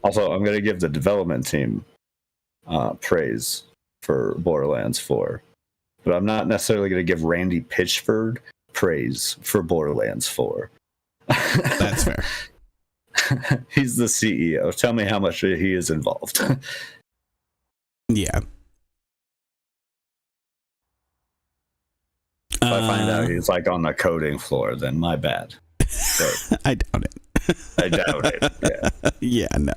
Also, I'm going to give the development team praise for Borderlands 4, but I'm not necessarily going to give Randy Pitchford praise for Borderlands 4. That's fair. He's the CEO. Tell me how much he is involved. Yeah. If I find out he's like on the coding floor, then my bad. But I doubt it. I doubt it. Yeah. Yeah, no.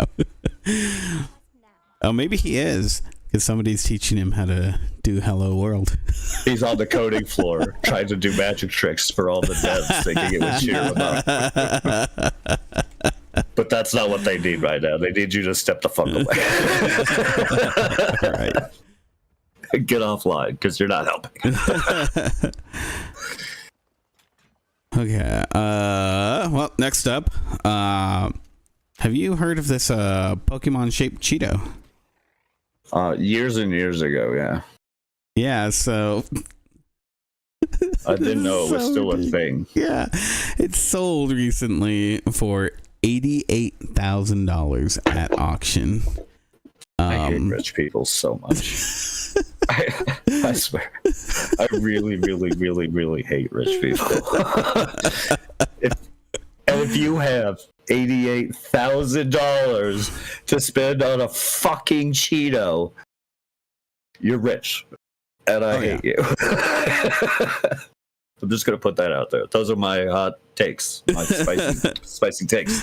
Oh, maybe he is, because somebody's teaching him how to do Hello World. He's on the coding floor trying to do magic tricks for all the devs, thinking it would cheer them up. But that's not what they need right now. They need you to step the fuck away. All right. Get offline, because you're not helping. Okay. Well, next up, have you heard of this Pokemon shaped Cheeto? Years and years ago, yeah. Yeah, so I didn't know it was still a thing. Yeah. It sold recently for $88,000 at auction. I hate rich people so much. I swear. I really, really, really, really hate rich people. And if you have $88,000 to spend on a fucking Cheeto, you're rich. And I hate you. I'm just going to put that out there. Those are my hot takes, my spicy takes.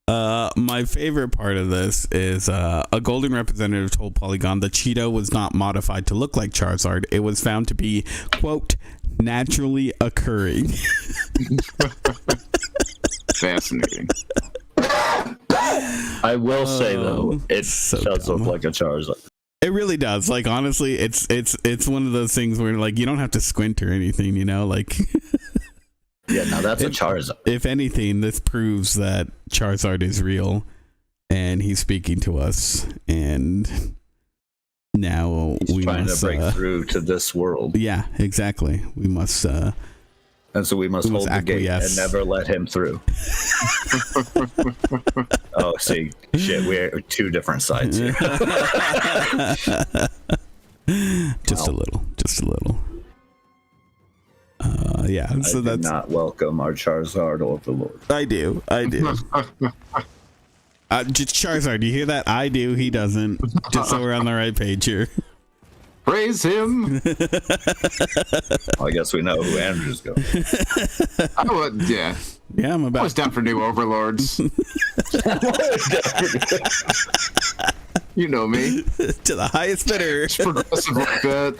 My favorite part of this is a Golden representative told Polygon the Cheeto was not modified to look like Charizard. It was found to be, quote, naturally occurring. Fascinating. I will say, though, it so does dumb. look like a Charizard. It really does. Like, honestly, it's one of those things where, like, you don't have to squint or anything, you know? Like... Yeah, now that's a Charizard. If anything, this proves that Charizard is real and he's speaking to us, and now he's trying to break through to this world. Yeah, exactly. We must and so we must hold the gate and never let him through. Oh, see, shit, we're two different sides here. Just a little. Yeah, so that's not welcome our Charizard Overlord. I do. Just Charizard, you hear that? I do. He doesn't. Just so we're on the right page here. Praise him. Well, I guess we know who Andrew's going. Yeah. Yeah, I'm about. I was down for new overlords. You know me. To the highest bidder. It's progressive like that.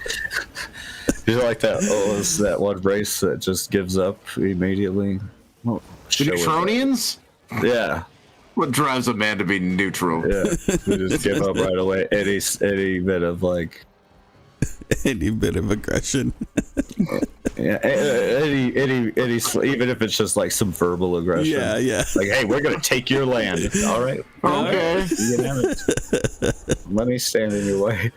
You like that? Oh, it's that one race that just gives up immediately. The Neutronians? Yeah. What drives a man to be neutral? Yeah. They just give up right away. Any bit of like. Any bit of aggression. Yeah. Any even if it's just like some verbal aggression. Yeah. Like, hey, we're gonna take your land. All right. Okay. Let me stand in your way.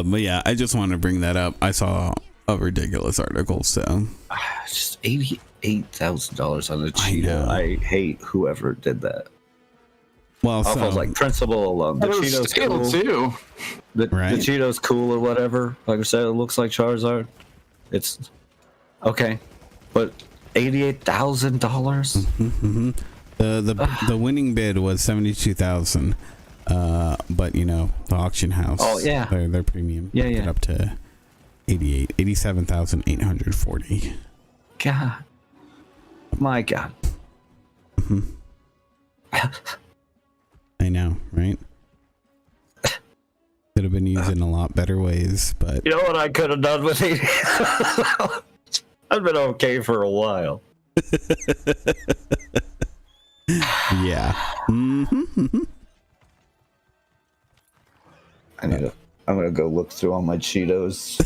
But yeah, I just want to bring that up. I saw a ridiculous article, so just $88,000 on the Cheeto. I hate whoever did that. Well, I was like, principle alone. The Cheeto's cool too. The Cheeto's cool or whatever. Like I said, it looks like Charizard. It's okay, but $88,000. Mm-hmm. The winning bid was 72,000. But you know, the auction house. Oh yeah, their premium. Yeah. Up to 87,840. God, my God. Mm-hmm. I know, right? Could have been used in a lot better ways, but you know what I could have done with it? I've been okay for a while. Yeah. Mm-hmm. I'm gonna go look through all my Cheetos.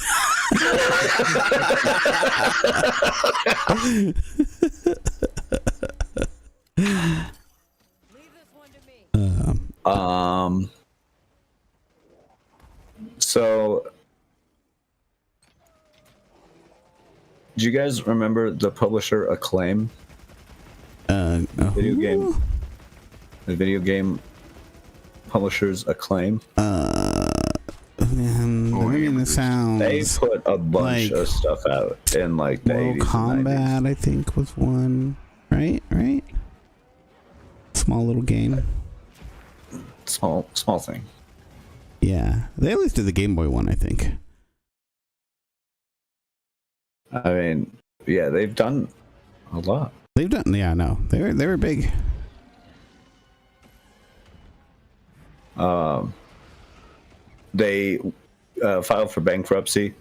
So, do you guys remember the publisher Acclaim? The video game publishers Acclaim. It sounds. They put a bunch of stuff out in like the Mortal 80s Kombat, and 90s. I think, was one. Right. Small little game. Small thing. Yeah, they at least did the Game Boy one, I think. I mean, yeah, they've done a lot. They've done, yeah, no, they were big. They filed for bankruptcy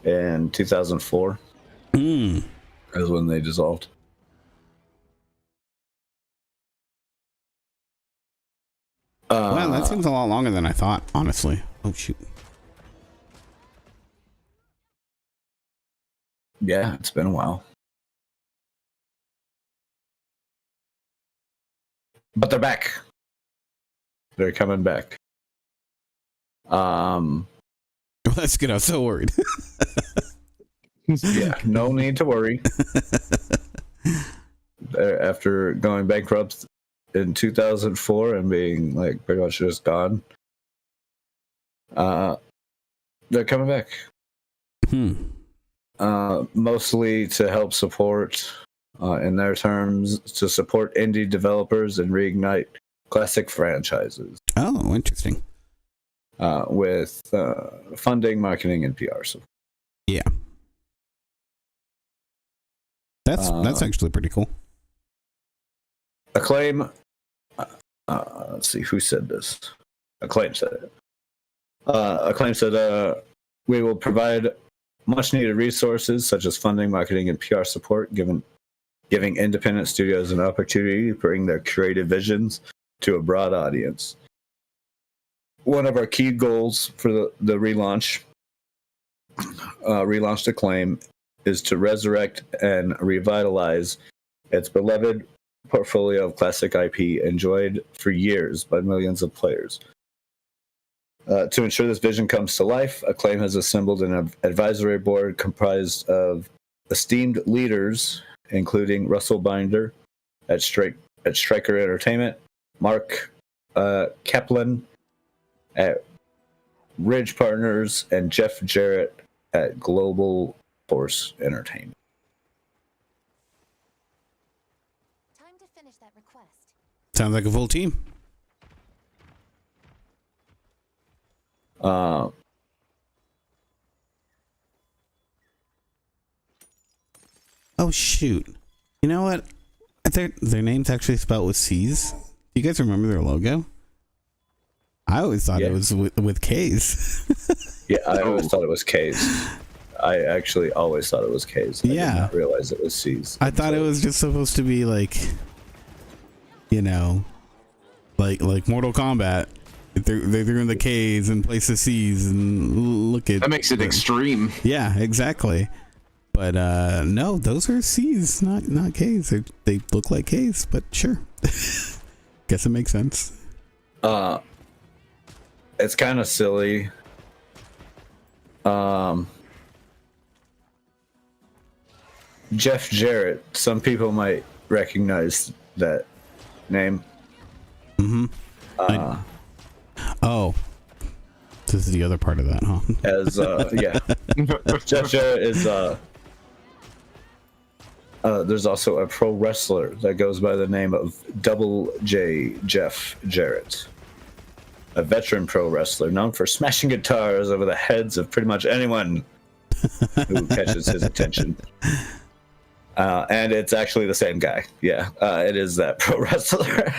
in 2004. Is when they dissolved. Wow, that seems a lot longer than I thought, honestly. Oh shoot. Yeah, it's been a while. But they're back. They're coming back. Well, that's good. I was so worried. Yeah, no need to worry. After going bankrupt in 2004 and being like pretty much just gone, they're coming back. mostly to help support, in their terms, to support indie developers and reignite classic franchises. Oh, interesting. With funding, marketing, and PR support. Yeah. That's actually pretty cool. Acclaim. Let's see who said this. Acclaim said it. Acclaim said, "We will provide much-needed resources such as funding, marketing, and PR support, giving independent studios an opportunity to bring their creative visions to a broad audience. One of our key goals for the relaunched Acclaim, is to resurrect and revitalize its beloved portfolio of classic IP enjoyed for years by millions of players. To ensure this vision comes to life, Acclaim has assembled an advisory board comprised of esteemed leaders, including Russell Binder at Striker Entertainment, Mark Kaplan at Ridge Partners, and Jeff Jarrett at Global Force Entertainment." Time to finish that request. Sounds like a full team. Oh shoot! You know what? Their name's actually spelled with C's. Do you guys remember their logo? I always thought it was with K's. Yeah, I always thought it was K's. I actually always thought it was K's. I did not realize it was C's. I thought it was just supposed to be like, you know, like Mortal Kombat. They're in the K's in place of C's, and look at that makes it extreme. Yeah, exactly. But no, those are C's, not K's. They look like K's, but sure. Guess it makes sense. It's kind of silly. Jeff Jarrett. Some people might recognize that name. Mm-hmm. Oh, this is the other part of that, huh? As yeah, Jeff Jarrett is. There's also a pro wrestler that goes by the name of Double J Jeff Jarrett, a veteran pro wrestler known for smashing guitars over the heads of pretty much anyone who catches his attention. And it's actually the same guy. Yeah, it is that pro wrestler.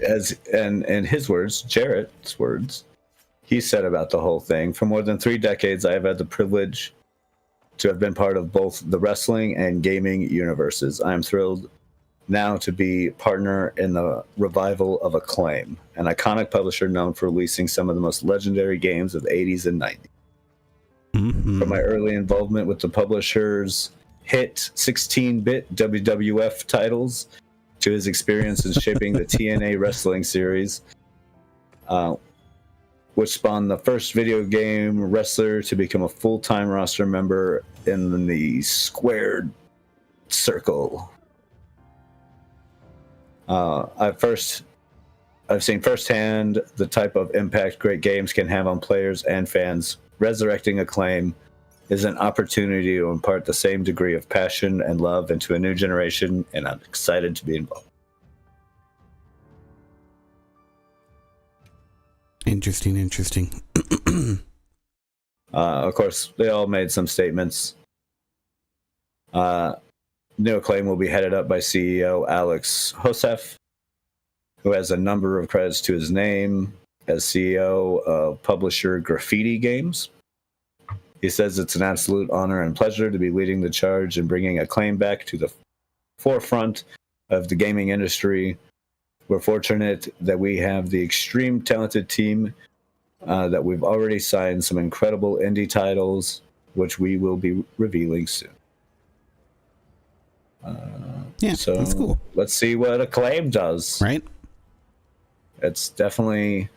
As and in his words, Jarrett's words, he said about the whole thing, "For more than 3 decades, I have had the privilege to have been part of both the wrestling and gaming universes. I am thrilled now to be partner in the revival of Acclaim, an iconic publisher known for releasing some of the most legendary games of the 80s and 90s. Mm-hmm. From my early involvement with the publisher's hit 16-bit WWF titles to his experience in shaping the TNA wrestling series, which spawned the first video game wrestler to become a full-time roster member in the Squared Circle. I've seen firsthand the type of impact great games can have on players and fans. Resurrecting Acclaim is an opportunity to impart the same degree of passion and love into a new generation, and I'm excited to be involved." Interesting. Of course, they all made some statements. New Acclaim will be headed up by CEO Alex Hosef, who has a number of credits to his name as CEO of publisher Graffiti Games. He says it's an absolute honor and pleasure to be leading the charge and bringing Acclaim back to the forefront of the gaming industry. We're fortunate that we have the extreme talented team that we've already signed some incredible indie titles, which we will be revealing soon. Yeah, so that's cool. Let's see what Acclaim does. Right? It's definitely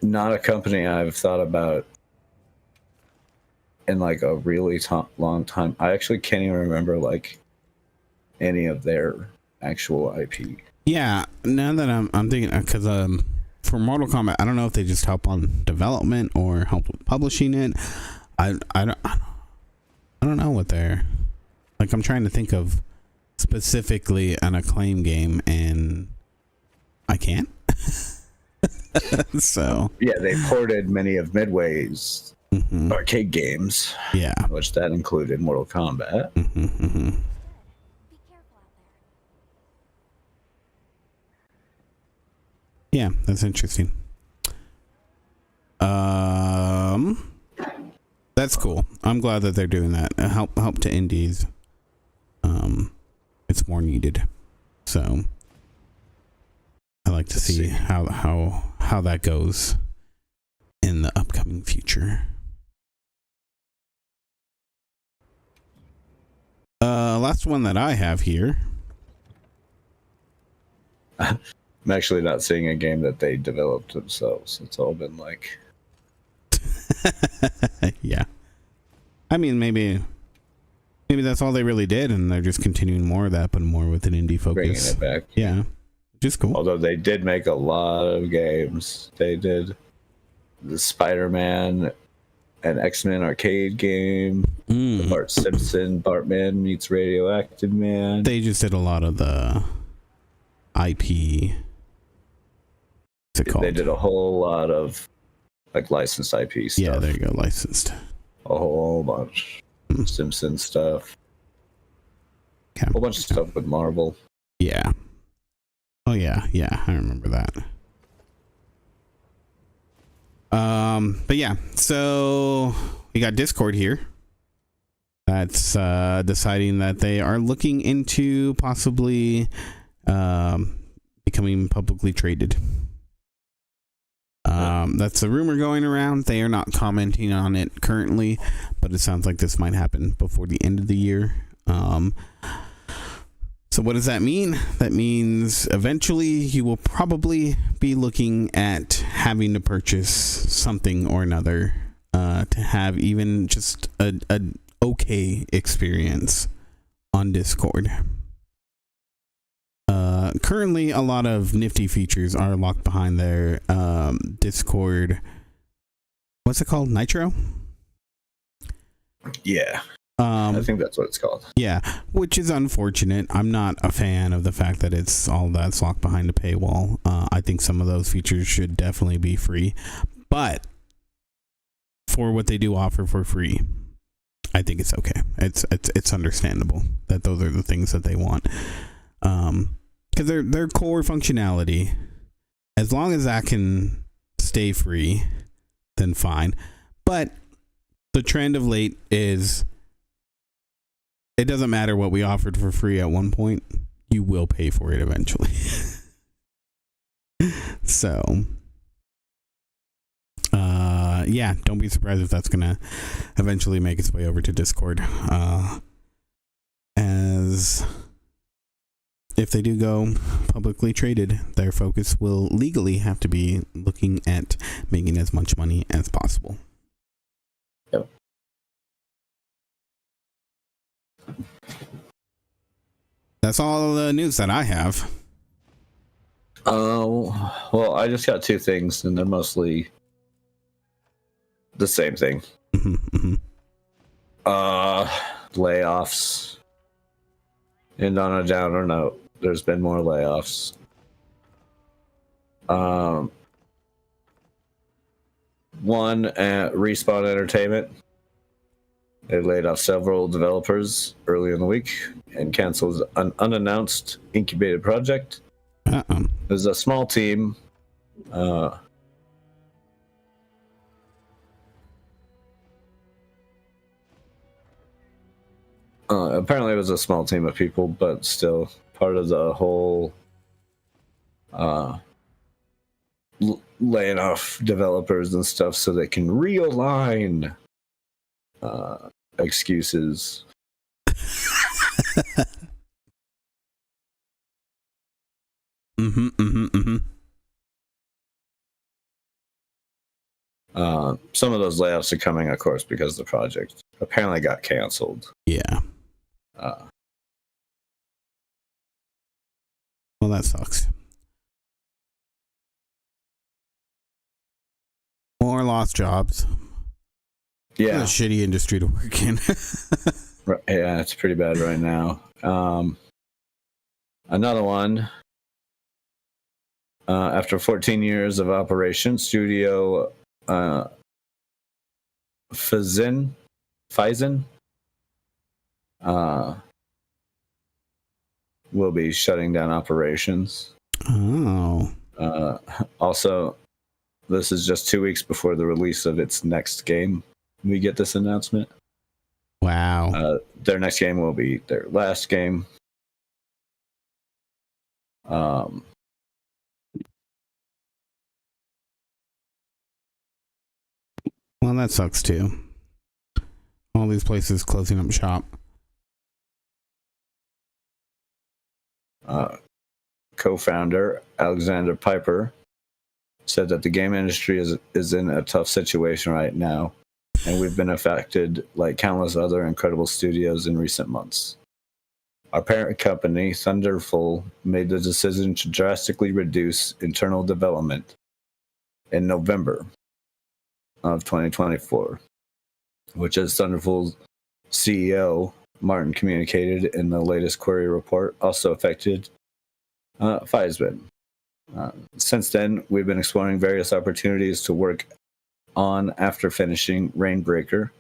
not a company I've thought about in like a really long time. I actually can't even remember like any of their actual IP. Yeah, now that I'm thinking, because for Mortal Kombat, I don't know if they just help on development or help with publishing it. I don't know what they're like. I'm trying to think of specifically an Acclaim game, and I can't. So yeah, they ported many of Midway's arcade games. Yeah, which that included Mortal Kombat. Be careful out there. Yeah, that's interesting. That's cool. I'm glad that they're doing that. Help to indies. It's more needed. So I like to see how that goes in the upcoming future. Last one that I have here. I'm actually not seeing a game that they developed themselves. It's all been like yeah. I mean, maybe that's all they really did, and they're just continuing more of that, but more with an indie focus. Bringing it back. Yeah, which is cool. Although they did make a lot of games. They did the Spider-Man and X-Men arcade game, the Bart Simpson, Bartman meets Radioactive Man. They just did a lot of the IP. What's it called? They did a whole lot of like licensed IP stuff. Yeah, there you go, licensed. A whole bunch. Simpson stuff. Yeah. A whole bunch of stuff with Marvel. Yeah. Oh yeah, I remember that. But yeah, so we got Discord here. That's deciding that they are looking into possibly becoming publicly traded. That's a rumor going around. They are not commenting on it currently, but it sounds like this might happen before the end of the year. So what does that mean? That means eventually you will probably be looking at having to purchase something or another to have even just a okay experience on Discord. Currently, a lot of nifty features are locked behind their Discord. What's it called? Nitro? Yeah. I think that's what it's called. Yeah, which is unfortunate. I'm not a fan of the fact that it's all that's locked behind a paywall. I think some of those features should definitely be free, but for what they do offer for free, I think it's okay. It's understandable that those are the things that they want. Because their core functionality, as long as that can stay free, then fine. But the trend of late is it doesn't matter what we offered for free at one point, you will pay for it eventually. So, yeah, don't be surprised if that's gonna eventually make its way over to Discord. As if they do go publicly traded, their focus will legally have to be looking at making as much money as possible. Yep. That's all the news that I have. Well, I just got two things, and they're mostly the same thing. Layoffs. And on a downer note, there's been more layoffs. One at Respawn Entertainment. They laid off several developers early in the week and canceled an unannounced incubated project. It was a small team. Apparently it was a small team of people, but still part of the whole laying off developers and stuff so they can realign excuses. Some of those layoffs are coming, of course, because the project apparently got canceled. Yeah. Well, Well, that sucks. More lost jobs. Yeah. It's a shitty industry to work in. Yeah, it's pretty bad right now. Another one. After 14 years of operation, Studio Phison will be shutting down operations. Oh. Also, this is just 2 weeks before the release of its next game. We get this announcement. Wow. Their next game will be their last game. Well, that sucks too. All these places closing up shop. Co-founder Alexander Piper said that the game industry is in a tough situation right now, and we've been affected like countless other incredible studios in recent months. Our parent company, Thunderful, made the decision to drastically reduce internal development in November of 2024, which, as Thunderful's CEO Martin communicated in the latest query report, also affected Phison. Since then, we've been exploring various opportunities to work on after finishing Rainbreaker.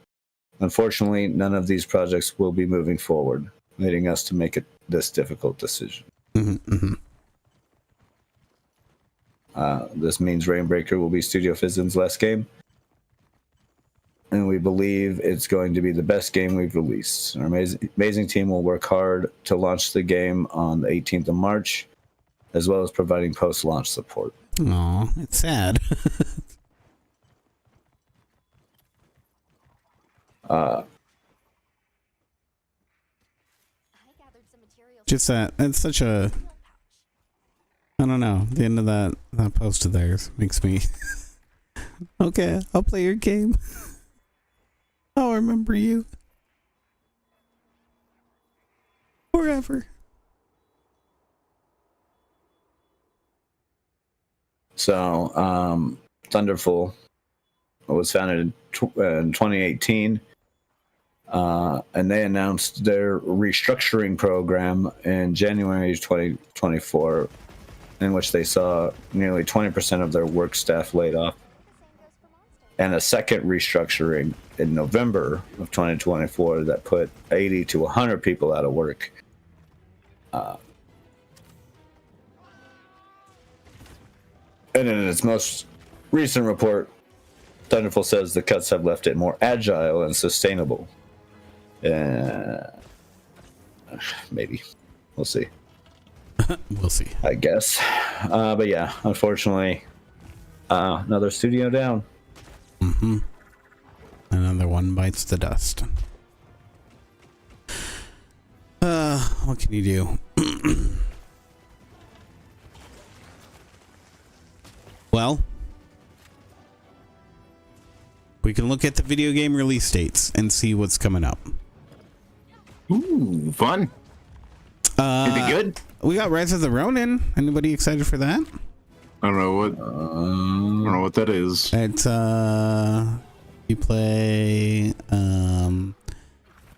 Unfortunately, none of these projects will be moving forward, leading us to make this difficult decision. Mm-hmm. This means Rainbreaker will be Studio Phison's last game, and we believe it's going to be the best game we've released. Our amazing team will work hard to launch the game on the 18th of March, as well as providing post-launch support. Aw, it's sad. Just that, it's such a, I don't know, the end of that post of theirs makes me, okay, I'll play your game. I'll remember you. Forever. So, Thunderful was founded in 2018, and they announced their restructuring program in January 2024, in which they saw nearly 20% of their work staff laid off, and a second restructuring in November of 2024 that put 80 to 100 people out of work. And in its most recent report, Thunderful says the cuts have left it more agile and sustainable. Maybe. We'll see. We'll see. I guess. But yeah, unfortunately, another studio down. Mm-hmm. Another one bites the dust. What can you do? Well, we can look at the video game release dates and see what's coming up. Ooh, fun. Is it good? We got Rise of the Ronin. Anybody excited for that? I don't know what that is. It's you play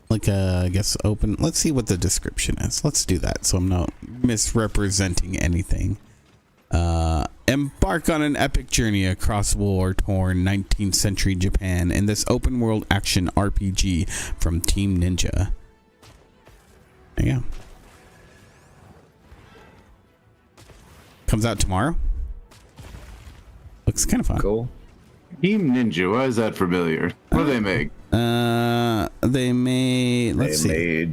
like I guess open. Let's see what the description is. Let's do that so I'm not misrepresenting anything. Embark on an epic journey across war-torn 19th century Japan in this open world action RPG from Team Ninja. There you go. Comes out tomorrow. Looks kind of fun. Cool. Team Ninja, why is that familiar? What do they make? They made. Let's see.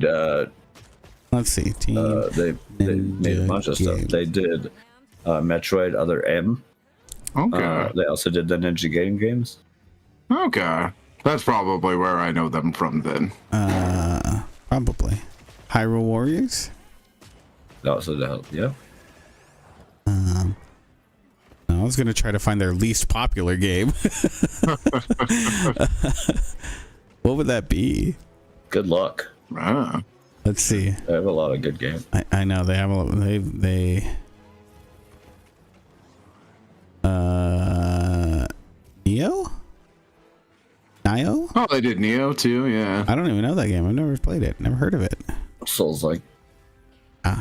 Let's see. Team. They made a bunch of stuff. They did Metroid Other M. Okay. They also did the Ninja games. Okay. That's probably where I know them from then. Probably. Hyrule Warriors. They also did, yeah. I was gonna try to find their least popular game. What would that be? Good luck. Ah. Let's see. They have a lot of good games. I know they have a lot. They Neo? Nio? Oh, they did Neo too. Yeah. I don't even know that game. I've never played it. Never heard of it. Souls like.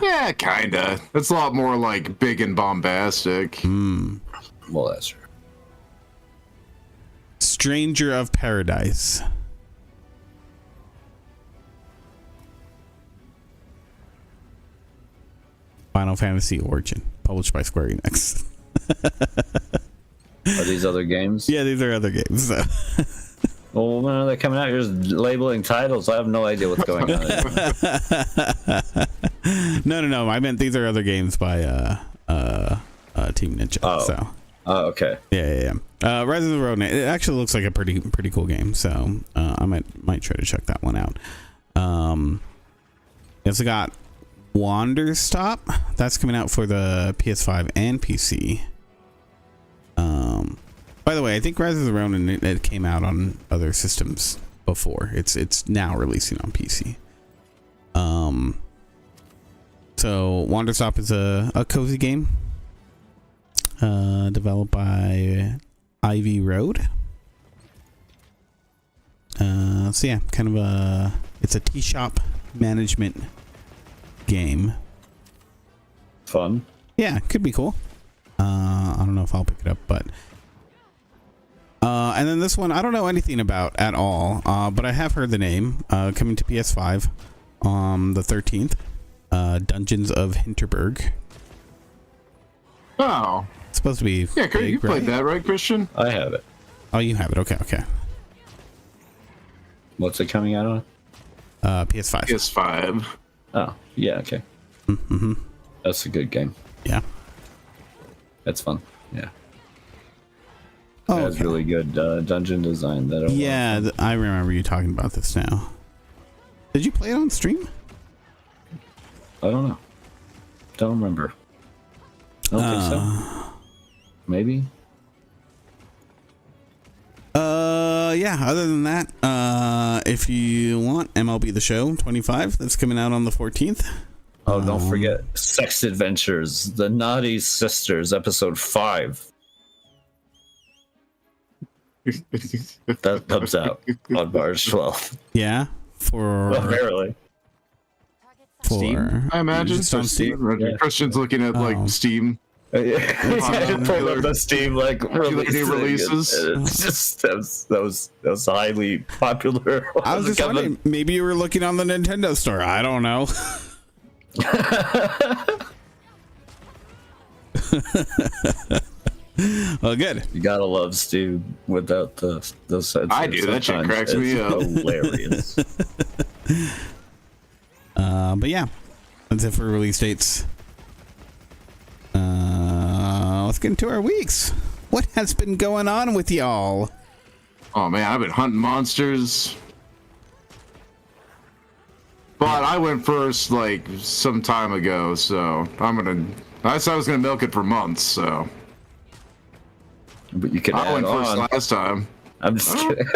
Yeah, kinda. It's a lot more like big and bombastic. Well, that's true. Stranger of Paradise. Final Fantasy Origin, published by Square Enix. Are these other games? Yeah, these are other games. So. Well, when are they coming out? You're just labeling titles. I have no idea what's going on. No. I meant these are other games by Team Ninja. Oh. So. Oh, okay. Yeah. Rise of the Ronin. It actually looks like a pretty cool game. So I might try to check that one out. We also got Wanderstop. That's coming out for the PS5 and PC. By the way, I think Rise of the Ronin it came out on other systems before. It's now releasing on PC. So Wanderstop is a cozy game developed by Ivy Road. So yeah, kind of it's a tea shop management game. Fun. Yeah, could be cool. I don't know if I'll pick it up, but and then this one I don't know anything about at all, but I have heard the name. Coming to PS5 on the 13th. Dungeons of Hinterberg. Oh, It's supposed to be yeah. big, You played that, right, Christian? I have it. Oh, you have it. Okay. What's it coming out on? PS5. PS5. Oh, yeah, okay. Mm-hmm. That's a good game. Yeah. That's fun. Yeah. Oh, It has okay. really good dungeon design. Yeah, I remember you talking about this now. Did you play it on stream? I don't know. Don't remember. I don't think so. Maybe. Yeah, other than that, if you want MLB The Show 25, that's coming out on the 14th. Oh, don't forget Sex Adventures, The Naughty Sisters, episode 5. That comes out on March 12th. Yeah, Apparently. for I imagine. just on Steam. Yeah. Christian's looking at like Steam. I pulled up the Steam releases. It's just that was highly popular. I was just wondering, maybe you were looking on the Nintendo store. I don't know. Well, good. You gotta love Steam without those senses. I do. That shit cracks me up. Hilarious. But yeah, that's it for release dates. Let's get into our weeks. What has been going on with y'all? Oh man, I've been hunting monsters. But I went first like some time ago, so I said I was gonna milk it for months, so But you can I add went first on. last time. I'm just kidding.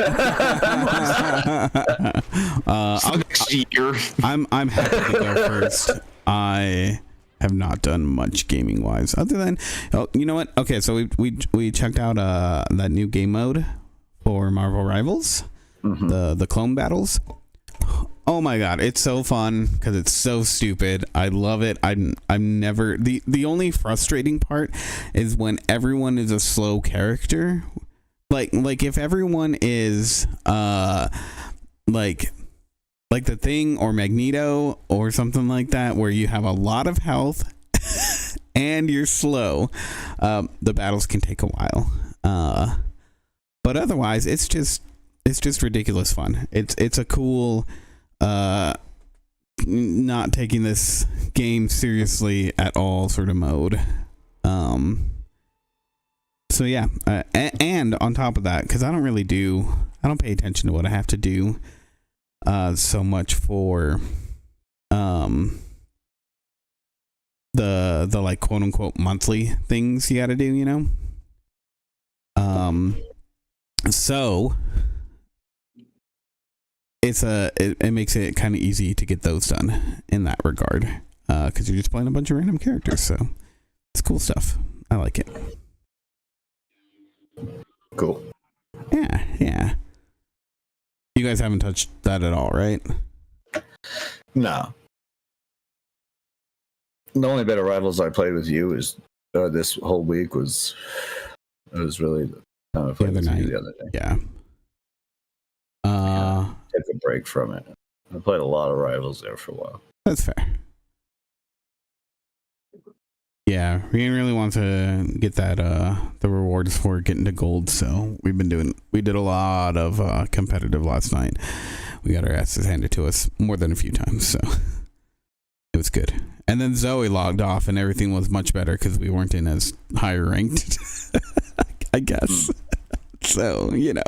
Next year. I'm happy to go first. I have not done much gaming wise, other than you know what? Okay, so we checked out that new game mode for Marvel Rivals, the clone battles. Oh my god, it's so fun because it's so stupid. I love it. I'm never the only frustrating part is when everyone is a slow character. Like if everyone is like the Thing or Magneto or something like that, where you have a lot of health and you're slow, the battles can take a while. But otherwise, it's just ridiculous fun. It's a cool, not taking this game seriously at all sort of mode. So yeah, and on top of that, because I don't pay attention to what I have to do so much for the like quote unquote monthly things you got to do, you know. So it makes it kind of easy to get those done in that regard, because you're just playing a bunch of random characters, so it's cool stuff. I like it. Cool. guys haven't touched that at all, right? No. The only bit of Rivals I played with you is this whole week was really the other day. Yeah. Took a break from it. I played a lot of Rivals there for a while. That's fair. Yeah, we didn't really want to get that the rewards for getting to gold, so we did a lot of competitive last night. We got our asses handed to us more than a few times, so it was good. And then Zoe logged off and everything was much better because we weren't in as higher ranked, I guess. So, you know.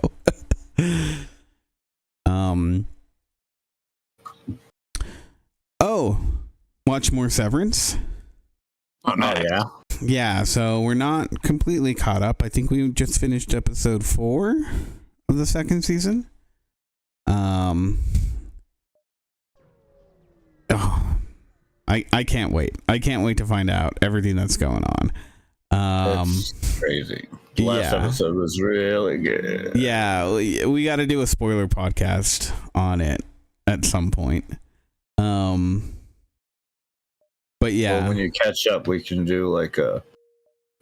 Oh, watch more Severance? Oh, no. Yeah. Yeah, so we're not completely caught up. I think we just finished episode 4 of the second season. I can't wait. I can't wait to find out everything that's going on. That's crazy. Last episode was really good. Yeah, we got to do a spoiler podcast on it at some point. But yeah, well, when you catch up, we can do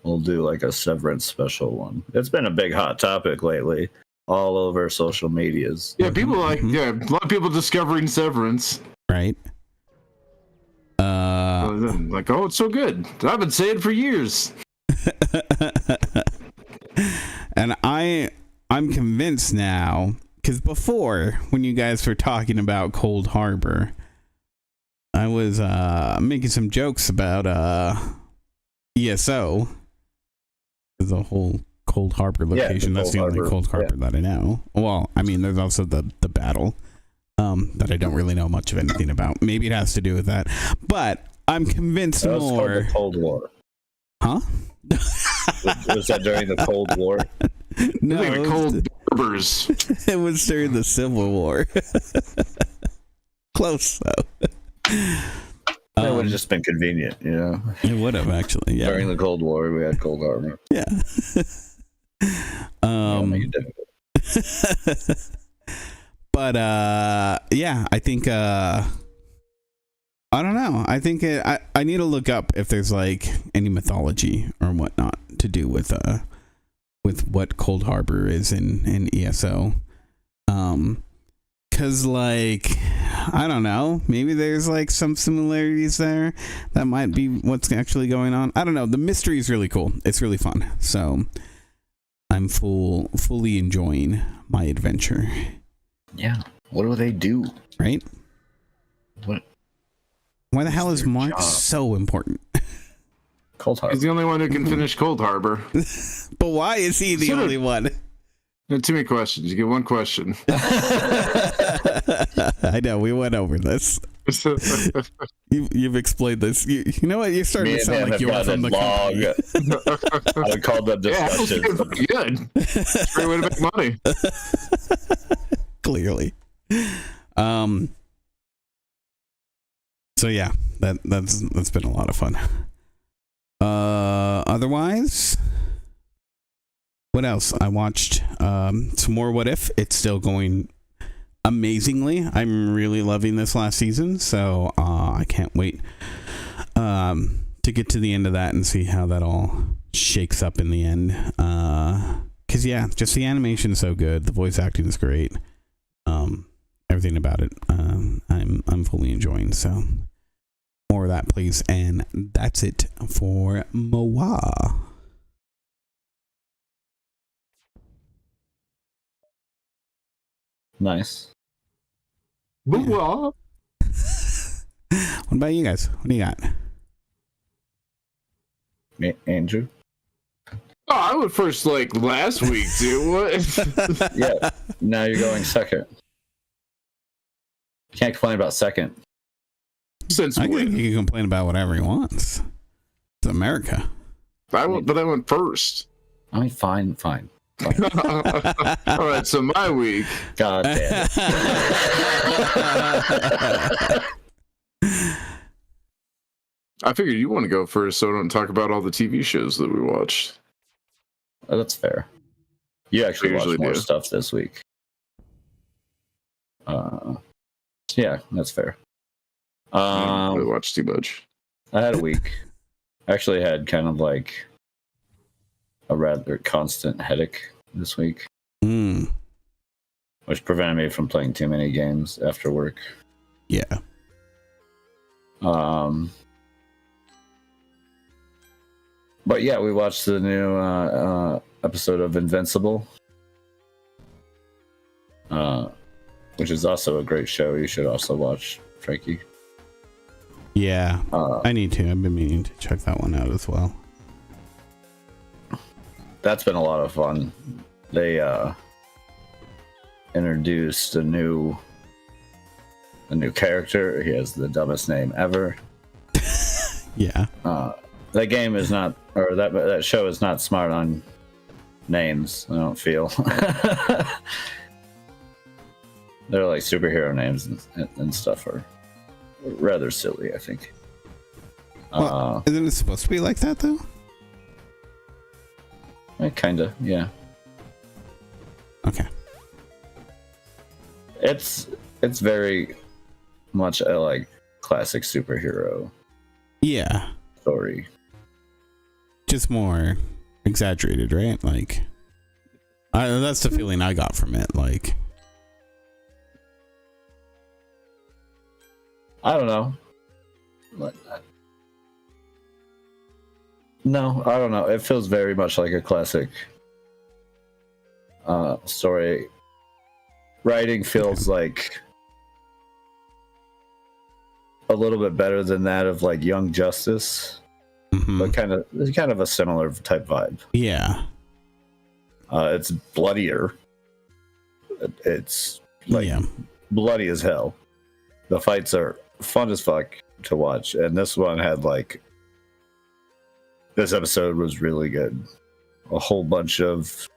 we'll do a Severance special one. It's been a big hot topic lately, all over social medias. Yeah, people a lot of people discovering Severance. Right. Like, oh, it's so good. I've been saying it for years. And I'm convinced now, because before, when you guys were talking about Cold Harbor, I was making some jokes about ESO, the whole Cold Harbor location. That's the only Cold Harbor that I know. Well, I mean, there's also the battle that I don't really know much of anything about. Maybe it has to do with that, but I'm convinced that was more. Called the Cold War. Huh? Was that during the Cold War? No, it was Cold Harbors. It was during the Civil War. Close though. That would have just been convenient, you know. It would have actually. Yeah. During the Cold War, we had Cold Harbor. Yeah. But yeah, I think I don't know. I think I need to look up if there's like any mythology or whatnot to do with what Cold Harbor is in ESO. Cause like I don't know, maybe there's like some similarities there that might be what's actually going on. I don't know. The mystery is really cool. It's really fun. So I'm fully enjoying my adventure. Yeah. What do they do? Right? What? Why the hell is Mark so important? Cold Harbor. He's the only one who can finish Cold Harbor. But why is he the only one? Too many questions. You get one question. I know, we went over this. You've explained this. You know what? You're starting to sound like you're from the company. I would call them discussions. Yeah, good. Great way to make money. Clearly. So yeah, that's been a lot of fun. Otherwise, what else? I watched some more What If. It's still going amazingly. I'm really loving this last season, so I can't wait to get to the end of that and see how that all shakes up in the end. Because yeah, just the animation is so good, the voice acting is great, everything about it I'm fully enjoying. So more of that, please. And that's it for Moa. Nice. Yeah. What about you guys? What do you got? Andrew? Oh, I went first like last week, dude. What? Yeah. Now you're going second. Can't complain about second. Since I when? think he can complain about whatever he wants. It's America. But I went first. I mean, fine. All right, so my week. God damn it. I figured you want to go first, so I don't talk about all the TV shows that we watched. Oh, that's fair. You actually watched more stuff this week. Yeah, that's fair. I don't really watch too much. I had a week. I actually had kind of like a rather constant headache this week, which prevented me from playing too many games after work. Yeah. But yeah, we watched the new episode of Invincible, which is also a great show. You should also watch, Frankie. Yeah, I need to. I've been meaning to check that one out as well. That's been a lot of fun. They introduced a new character. He has the dumbest name ever. Yeah. That game is not, or that show is not smart on names. I don't feel. They're like superhero names and stuff are rather silly, I think. Well, isn't it supposed to be like that though? Kinda, yeah. Okay. It's very much a like classic superhero. Yeah. Story. Just more exaggerated, right? Like, that's the feeling I got from it. Like, I don't know. No, I don't know. It feels very much like a classic story. Writing feels like a little bit better than that of like Young Justice, but kind of a similar type vibe. Yeah. It's bloodier. It's like bloody as hell. The fights are fun as fuck to watch, and this one had like, this episode was really good. A whole bunch of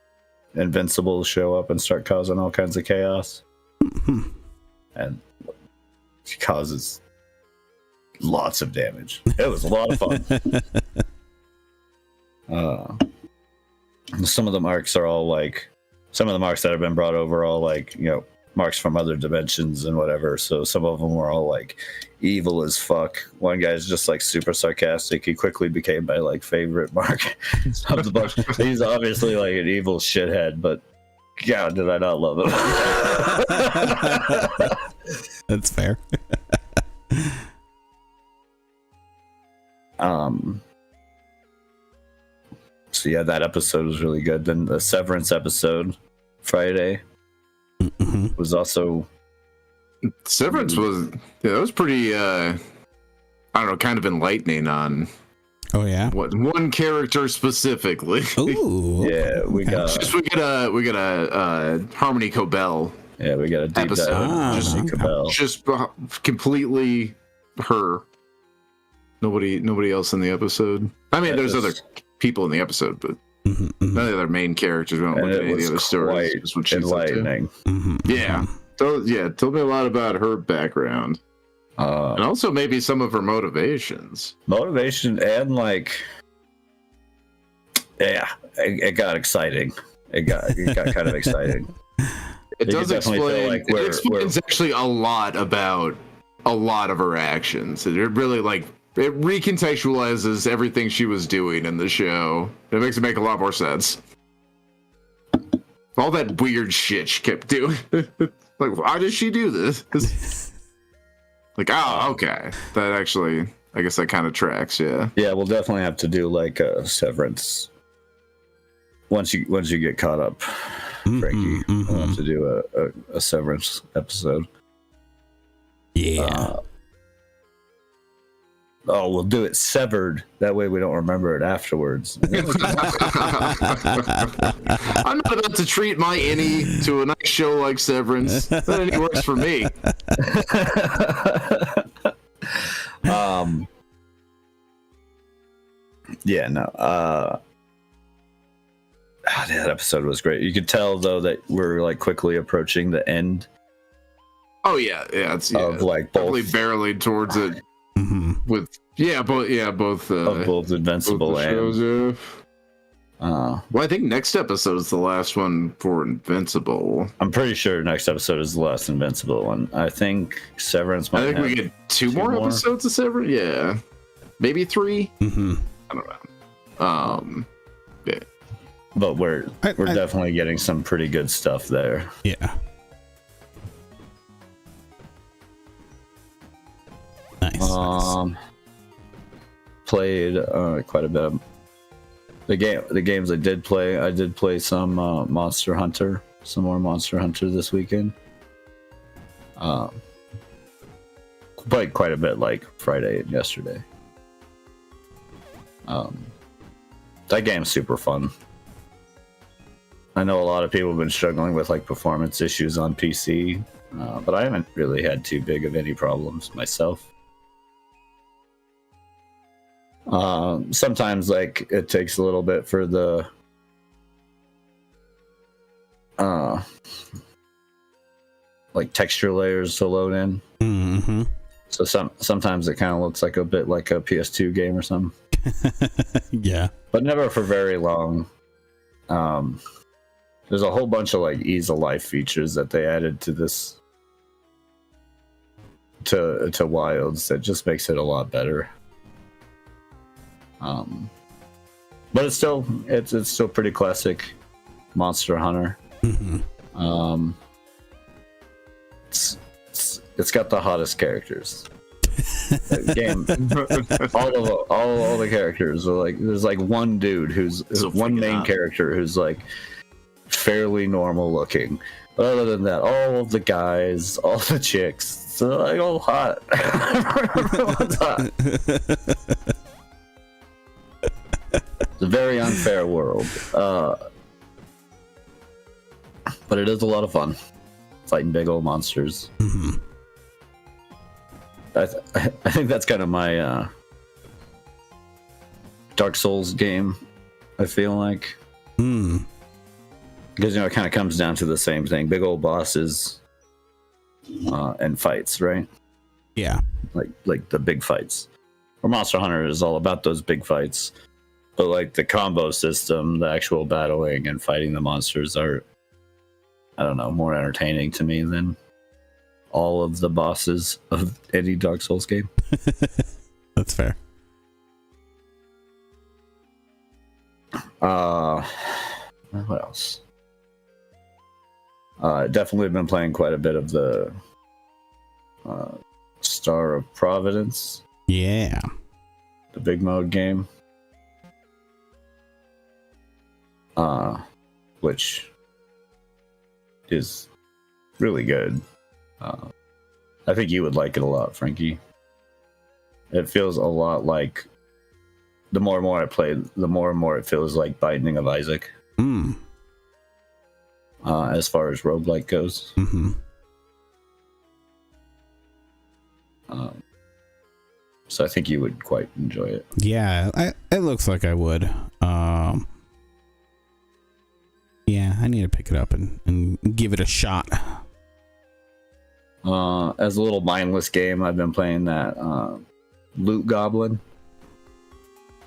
Invincibles show up and start causing all kinds of chaos, and she causes lots of damage. It was a lot of fun. Some of the marks are all like, some of the marks that have been brought over are all like, you know, marks from other dimensions and whatever. So some of them were all like evil as fuck. One guy's just like super sarcastic. He quickly became my like favorite mark of the bunch. He's obviously like an evil shithead, but God, did I not love him. That's fair. So yeah, that episode was really good. Then the Severance episode Friday was also, Severance was, yeah, that was pretty I don't know, kind of enlightening on what one character specifically. Ooh. Yeah, we got a Harmony Cobell. Yeah, we got a deep episode. Cobell. Just completely her. Nobody else in the episode. I mean, there's other people in the episode, but none of the other main characters. We don't look at any of the other stories. Just what she's enlightening. Yeah. So, yeah, tell me a lot about her background. And also maybe some of her motivations. Motivation and like, yeah, it got exciting. It got kind of exciting. It does explain. Like it explains actually a lot about a lot of her actions. It really like, it recontextualizes everything she was doing in the show. It makes it make a lot more sense. All that weird shit she kept doing. Like, why does she do this? Like, oh, okay. That actually, I guess that kind of tracks, yeah. Yeah, we'll definitely have to do like a Severance once you get caught up, Frankie. We'll have to do a Severance episode. Yeah. We'll do it severed. That way we don't remember it afterwards. I'm not about to treat my innie to a nice show like Severance. That innie works for me. Yeah, no. That episode was great. You could tell though that we're like quickly approaching the end. Oh yeah, it's of like definitely barreling towards it. With both Invincible both the shows, Well, I think next episode is the last one for Invincible. I'm pretty sure next episode is the last Invincible one. I think Severance might I think we get two more episodes of Severance. Yeah. Maybe 3. Mm-hmm. I don't know. Yeah. But we're definitely getting some pretty good stuff there. Yeah. Nice. Played quite a bit of the games I did play some Monster Hunter, some more Monster Hunter this weekend. Played quite a bit like Friday and yesterday. That game's super fun. I know a lot of people have been struggling with like performance issues on PC, but I haven't really had too big of any problems myself. Sometimes like it takes a little bit for the like texture layers to load in. Mm-hmm. So sometimes it kind of looks like a bit like a PS2 game or something. Yeah, but never for very long. There's a whole bunch of like ease of life features that they added to this to Wilds that just makes it a lot better. But it's still pretty classic Monster Hunter. Mm-hmm. It's got the hottest characters. Game. all the characters are like, there's like one dude who's one main character who's like fairly normal looking. But other than that, all of the guys, all the chicks, they're like all hot. Everyone's hot. It's a very unfair world, but it is a lot of fun fighting big old monsters. Mm-hmm. I think that's kind of my Dark Souls game. I feel like, because it kind of comes down to the same thing: big old bosses and fights, right? Yeah, like the big fights. Or Monster Hunter is all about those big fights. But like the combo system, the actual battling and fighting the monsters are, I don't know, more entertaining to me than all of the bosses of any Dark Souls game. That's fair. What else? Definitely been playing quite a bit of the Star of Providence. Yeah. The big mode game. Which is really good. I think you would like it a lot, Frankie. It feels a lot like, the more and more I play, the more and more it feels like Binding of Isaac. As far as roguelike goes. Mm-hmm. So I think you would quite enjoy it. Yeah, it looks like I would. Yeah, I need to pick it up and give it a shot. As a little mindless game, I've been playing that Loot Goblin,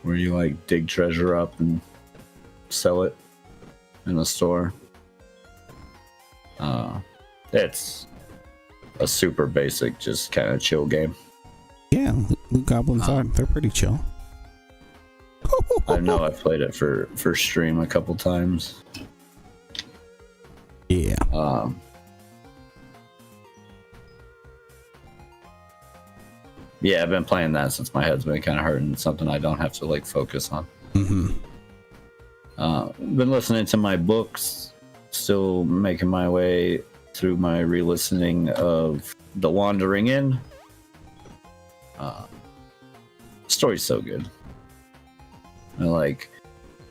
where you like dig treasure up and sell it in a store. It's a super basic, just kind of chill game. Yeah, Loot Goblins they're pretty chill. I know I've played it for stream a couple times. Yeah. Yeah, I've been playing that since my head's been kind of hurting. It's something I don't have to like focus on. Mm-hmm. Been listening to my books, still making my way through my re-listening of The Wandering Inn. Story's so good. I'm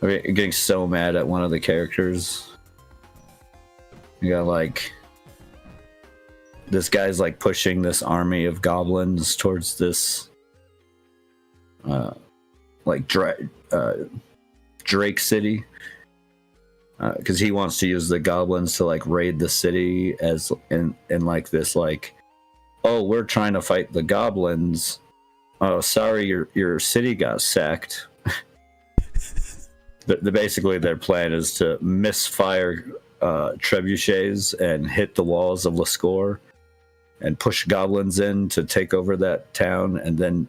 getting so mad at one of the characters. You got like, this guy's like pushing this army of goblins towards this Drake City, because he wants to use the goblins to like raid the city as in like this, like, oh, we're trying to fight the goblins. Oh, sorry, your city got sacked. basically their plan is to misfire trebuchets and hit the walls of Lascaux and push goblins in to take over that town, and then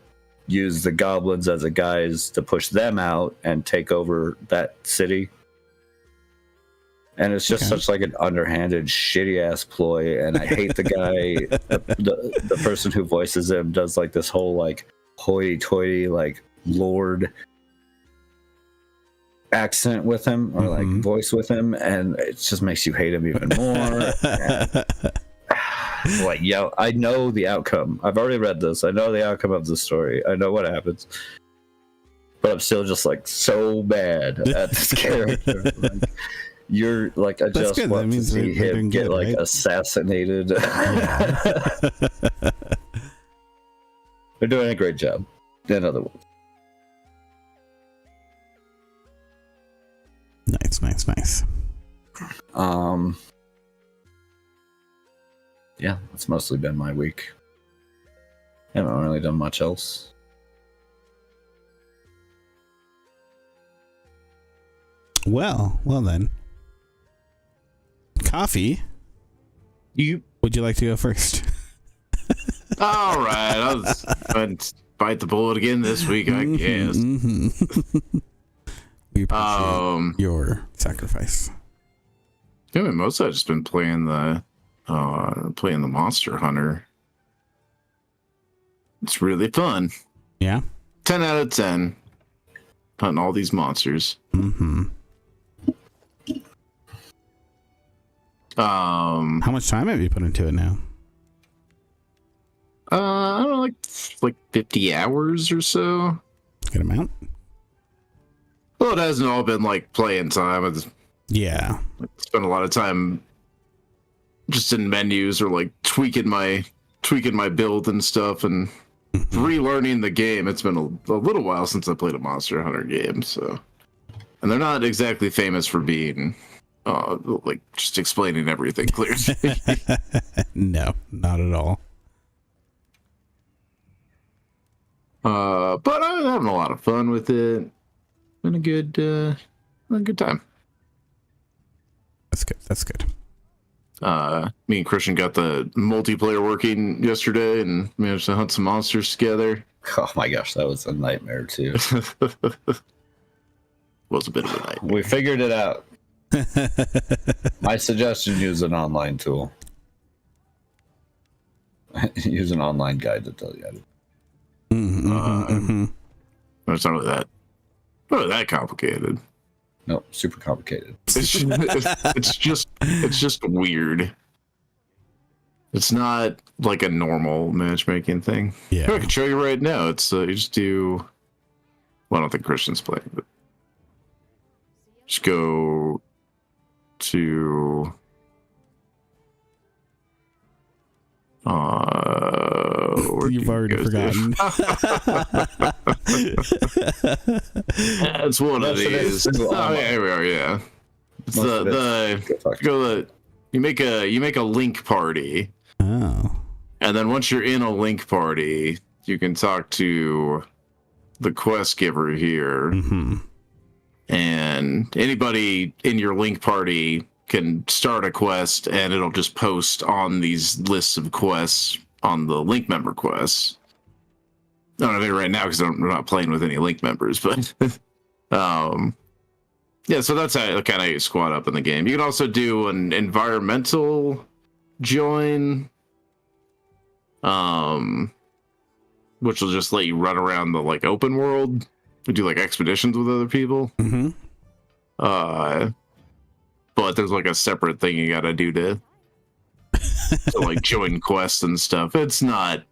use the goblins as a guise to push them out and take over that city. And it's just such like an underhanded, shitty ass ploy. And I hate the guy, the person who voices him does like this whole like hoity-toity like lord accent with him, or like voice with him, and it just makes you hate him even more. Like, yo, I know the outcome. I've already read this. I know the outcome of the story. I know what happens. But I'm still just like so mad at this character. Like, you're like, I just want to see him get like assassinated. They're doing a great job. In other words. Nice. Yeah, that's mostly been my week. I haven't really done much else. Well then. Coffee. Would you like to go first? All right, I'll bite the bullet again this week, I guess. We appreciate your sacrifice. Yeah, mostly I've just been playing the Monster Hunter. It's really fun. Yeah. 10 out of 10. Hunting all these monsters. How much time have you put into it now? I don't know, like 50 hours or so. Good amount. Well, it hasn't all been like playing time. It's spent a lot of time just in menus or like tweaking my build and stuff and relearning the game. It's been a little while since I played a Monster Hunter game, so, and they're not exactly famous for being like just explaining everything clearly. No, not at all. But I'm having a lot of fun with it. Been a good time. That's good. Me and Christian got the multiplayer working yesterday and managed to hunt some monsters together. Oh my gosh, that was a nightmare too. Was a bit of a nightmare. We figured it out. My suggestion: use an online tool. Use an online guide to tell you how to. It's not really that complicated. No, super complicated. It's just weird. It's not like a normal matchmaking thing. Yeah, I can show you right now. It's you just do. Well, I don't think Christian's playing, but just go to. You've already forgotten. That's one of these. Oh, yeah, here we are. Yeah, it's you make a link party. Oh. And then once you're in a link party, you can talk to the quest giver here, and anybody in your link party can start a quest, and it'll just post on these lists of quests on the link member quests. I don't have it right now because I'm not playing with any link members, but yeah, so that's how kind of you squad up in the game. You can also do an environmental join, which will just let you run around the like open world and do like expeditions with other people. But there's like a separate thing you gotta do to like join quests and stuff. It's not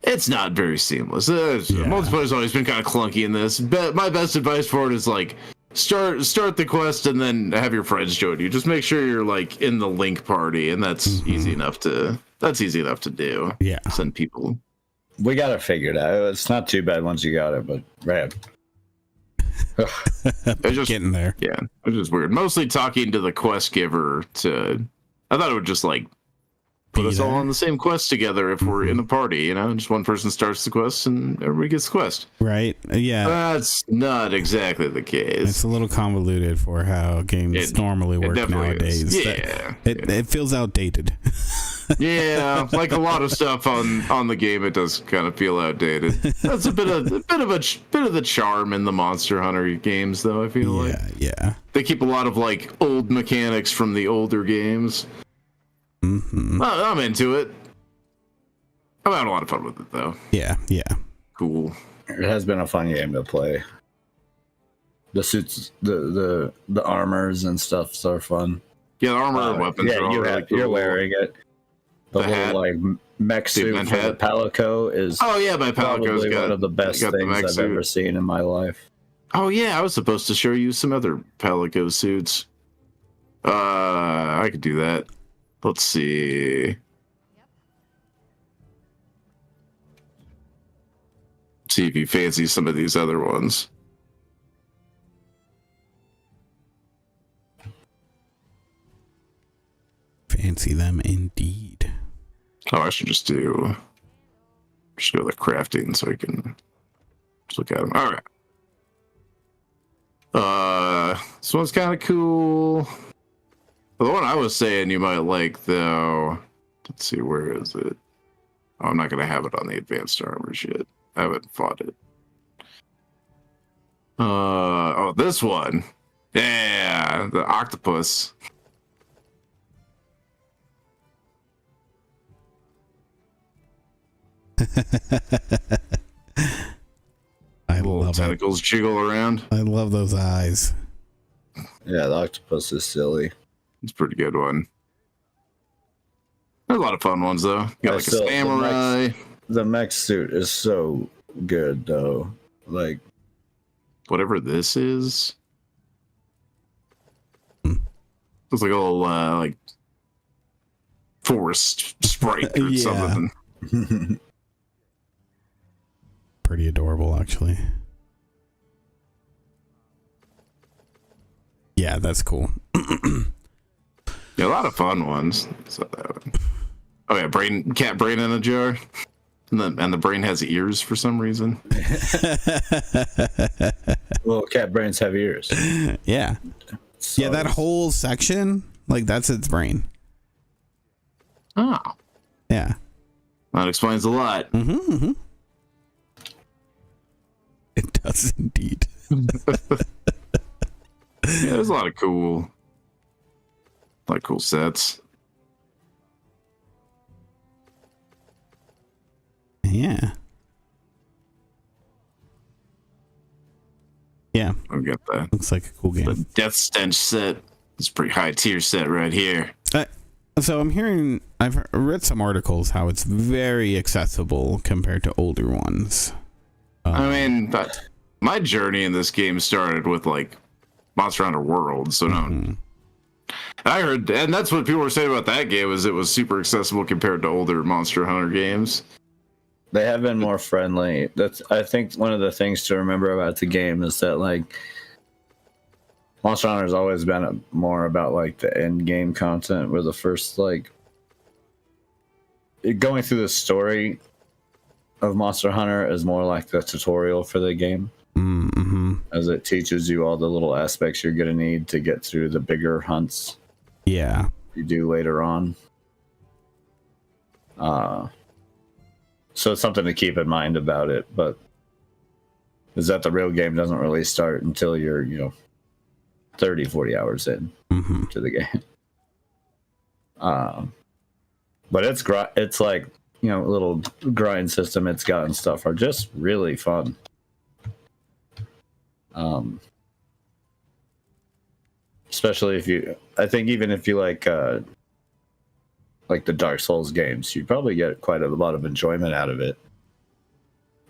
very seamless. Multiplayer's always been kind of clunky in this. But my best advice for it is like start the quest and then have your friends join you. Just make sure you're like in the link party, and that's easy enough to do. Yeah, send people. We got it figured out. It's not too bad once you got it, but rad. It's just getting there. Yeah, it's just weird. Mostly talking to the quest giver I thought it would just like put us all on the same quest together if we're in a party, you know? Just one person starts the quest and everybody gets the quest. Right. Yeah. That's not exactly the case. It's a little convoluted for how games normally work nowadays. Yeah. It feels outdated. Yeah, like a lot of stuff on the game, it does kind of feel outdated. That's a bit of the charm in the Monster Hunter games, though. I feel like they keep a lot of like old mechanics from the older games. I'm into it. I'm having a lot of fun with it, though. Yeah. Cool. It has been a fun game to play. The suits, the armors and stuff are fun. Yeah, the armor and weapons are all really cool. You're wearing it. The whole like mech suit for the Palico is my Palico's got one of the best things I've ever seen in my life. Oh yeah, I was supposed to show you some other Palico suits. I could do that. Let's see. See if you fancy some of these other ones. Fancy them indeed. Oh, I should just go to the crafting so I can just look at them. All right. This one's kind of cool. The one I was saying you might like, though. Let's see, where is it? Oh, I'm not going to have it on the advanced armors yet. I haven't fought it. This one. Yeah, the octopus. I love tentacles jiggle around. I love those eyes. Yeah, the octopus is silly. It's a pretty good one. There's a lot of fun ones though. You got like a samurai. The mech suit is so good though. Like whatever this is. It's like a little like forest sprite or something. Pretty adorable, actually. Yeah, that's cool. Yeah, a lot of fun ones. Oh yeah, cat brain in a jar, and the brain has ears for some reason. Well, cat brains have ears. Yeah, so that whole section, like that's its brain. Oh, yeah, that explains a lot. It does indeed. Yeah, there's a lot of cool sets. Yeah. Yeah. I'll get that. Looks like a cool game. The Death Stench set. It's a pretty high tier set right here. So I've read some articles how it's very accessible compared to older ones. I mean, my journey in this game started with like Monster Hunter World, so no. I heard, and that's what people were saying about that game, is it was super accessible compared to older Monster Hunter games. They have been more friendly. I think one of the things to remember about the game is that like Monster Hunter has always been more about like the end game content, where the first like going through the story of Monster Hunter is more like the tutorial for the game. As it teaches you all the little aspects you're gonna need to get through the bigger hunts. Yeah, you do later on. So it's something to keep in mind about it, but is that the real game doesn't really start until you're 30, 40 hours in to the game. But it's like a little grind system it's got and stuff are just really fun. Especially I think even if you like the Dark Souls games, you probably get quite a lot of enjoyment out of it.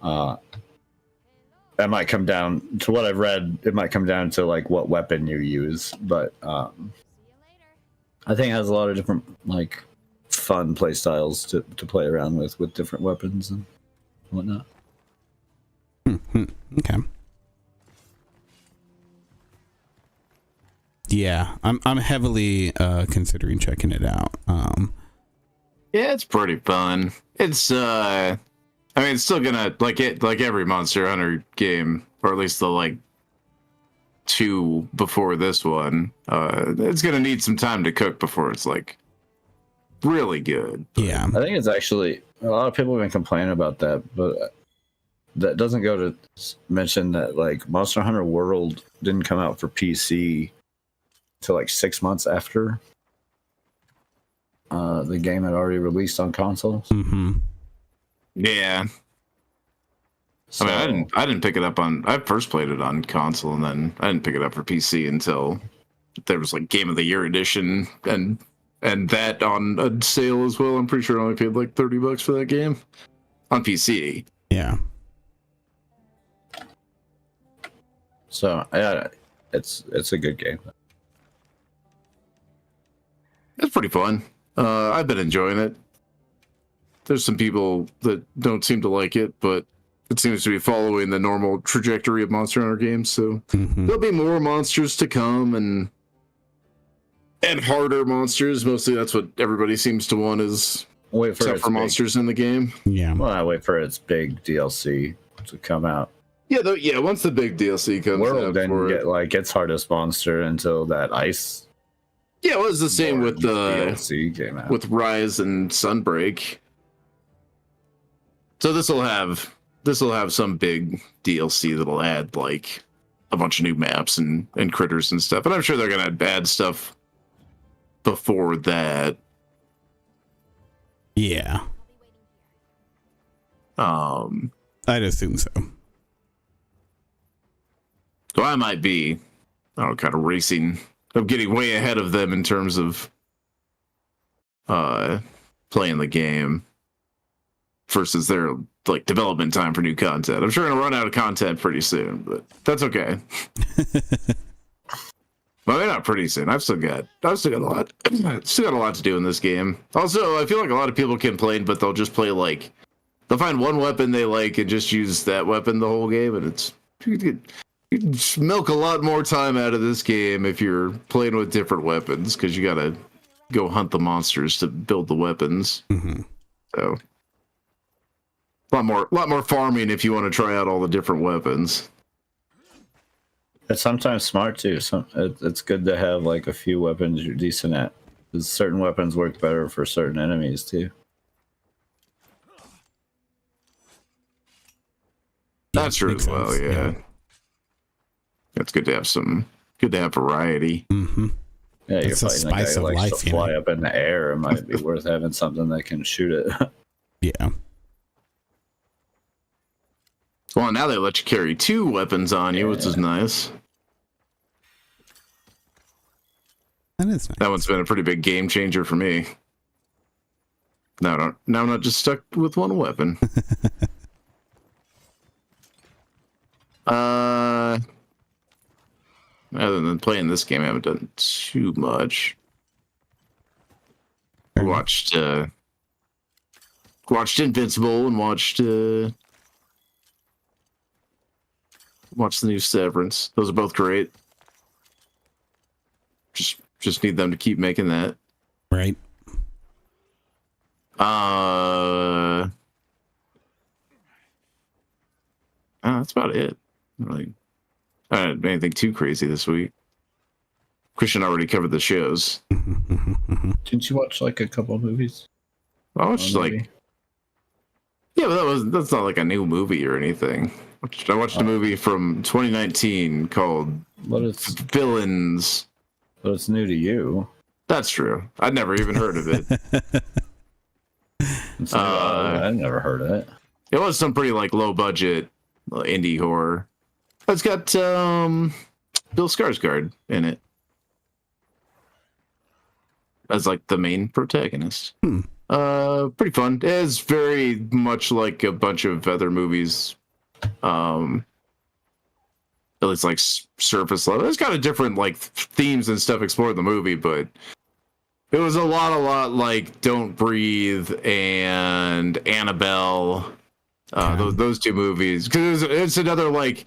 That might come down to what I've read. It might come down to like what weapon you use, but I think it has a lot of different like fun play styles to play around with different weapons and whatnot. Okay. Yeah, I'm heavily considering checking it out. Yeah, it's pretty fun. It's I mean, it's still gonna like every Monster Hunter game, or at least the like 2 before this one. It's gonna need some time to cook before it's like really good. Yeah, I think it's actually a lot of people have been complaining about that, but that doesn't go to mention that like Monster Hunter World didn't come out for PC till like 6 months after the game had already released on consoles. Mm-hmm. Yeah. So, I mean, I didn't pick it up on. I first played it on console, and then I didn't pick it up for PC until there was like Game of the Year edition, and that on a sale as well. I'm pretty sure I only paid like $30 for that game on PC. Yeah. So yeah, it's a good game. It's pretty fun. I've been enjoying it. There's some people that don't seem to like it, but it seems to be following the normal trajectory of Monster Hunter games. So there'll be more monsters to come, and harder monsters. Mostly, that's what everybody seems to want, is Wait for except for monsters in the game. Yeah. Well, I wait for its big DLC to come out. Yeah, once the big DLC comes World out didn't for get it. like its hardest monster until that ice. Yeah, it was the same with the DLC came out. with Rise and Sunbreak. So this will have some big DLC that'll add like a bunch of new maps and critters and stuff. And I'm sure they're gonna add stuff before that. Yeah. I'd assume so. So I might be, I don't know, kind of racing. I'm getting way ahead of them in terms of playing the game versus their like development time for new content. I'm sure I'm gonna run out of content pretty soon, but that's okay. Well, they're not pretty soon. I've still got a lot. Still got a lot to do in this game. Also, I feel like a lot of people complain, but they'll just play like they'll find one weapon they like and just use that weapon the whole game, and it's you can milk a lot more time out of this game if you're playing with different weapons, because you gotta go hunt the monsters to build the weapons. Mm-hmm. So a lot more farming if you want to try out all the different weapons. It's sometimes smart too. It's good to have like a few weapons you're decent at, because certain weapons work better for certain enemies too. That's true as well. Yeah. It's good to have variety. Mm-hmm. Yeah, you're It's a fighting a guy spice who of likes life, to you know? fly up in the air. It might be worth having something that can shoot it. Yeah. Well, now they let you carry 2 weapons on you, which is nice. That is nice. That one's been a pretty big game changer for me. Now I'm not just stuck with one weapon. Other than playing this game, I haven't done too much. I watched Invincible and watched the new Severance. Those are both great. Just need them to keep making that. Right. That's about it. Really, I didn't do anything too crazy this week. Christian already covered the shows. Didn't you watch like a couple of movies? I watched like, yeah, but that's not like a new movie or anything. I watched a movie from 2019 called Villains. But it's new to you. That's true. I'd never even heard of it. I've never heard of it. It was some pretty like low budget indie horror. It's got Bill Skarsgård in it as like the main protagonist. Pretty fun. It is very much like a bunch of other movies. At least like surface level. There's kind of different like themes and stuff explored in the movie, but it was a lot like Don't Breathe and Annabelle. Those 2 movies, because it's another like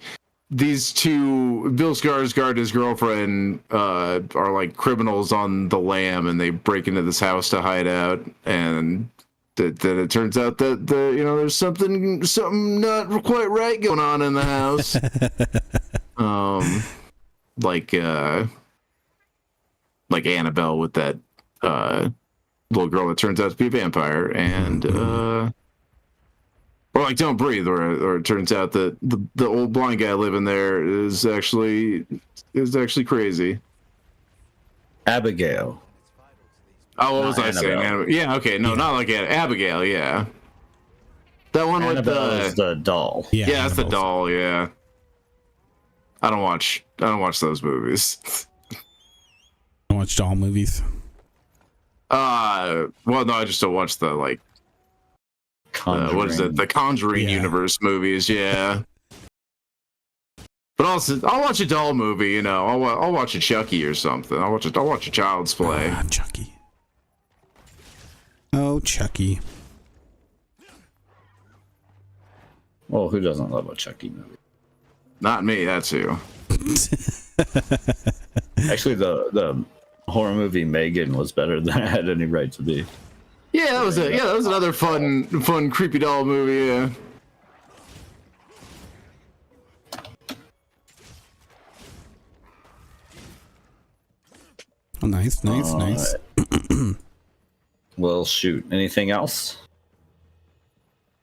these two, Bill Skarsgård and his girlfriend, are like criminals on the lam, and they break into this house to hide out, and then it turns out that there's something not quite right going on in the house. Like Annabelle with that little girl that turns out to be a vampire, and or like Don't Breathe, or it turns out that the old blind guy living there is actually crazy. Abigail. Oh, what was I saying? Yeah, okay, no, not like Abigail. Yeah, that one Annabelle with is the doll. Yeah, that's the doll. Yeah, I don't watch those movies. I watch doll movies. Well, no, I just don't watch the what is it? The Conjuring universe movies. Yeah. But also, I'll watch a doll movie. I'll watch a Chucky or something. I'll watch a Child's Play. Chucky. Oh, Chucky. Well, who doesn't love a Chucky movie? Not me. That's who. Actually, the horror movie Megan was better than it had any right to be. Yeah, that was that was another fun creepy doll movie. Yeah. Oh, nice. Well, shoot. Anything else?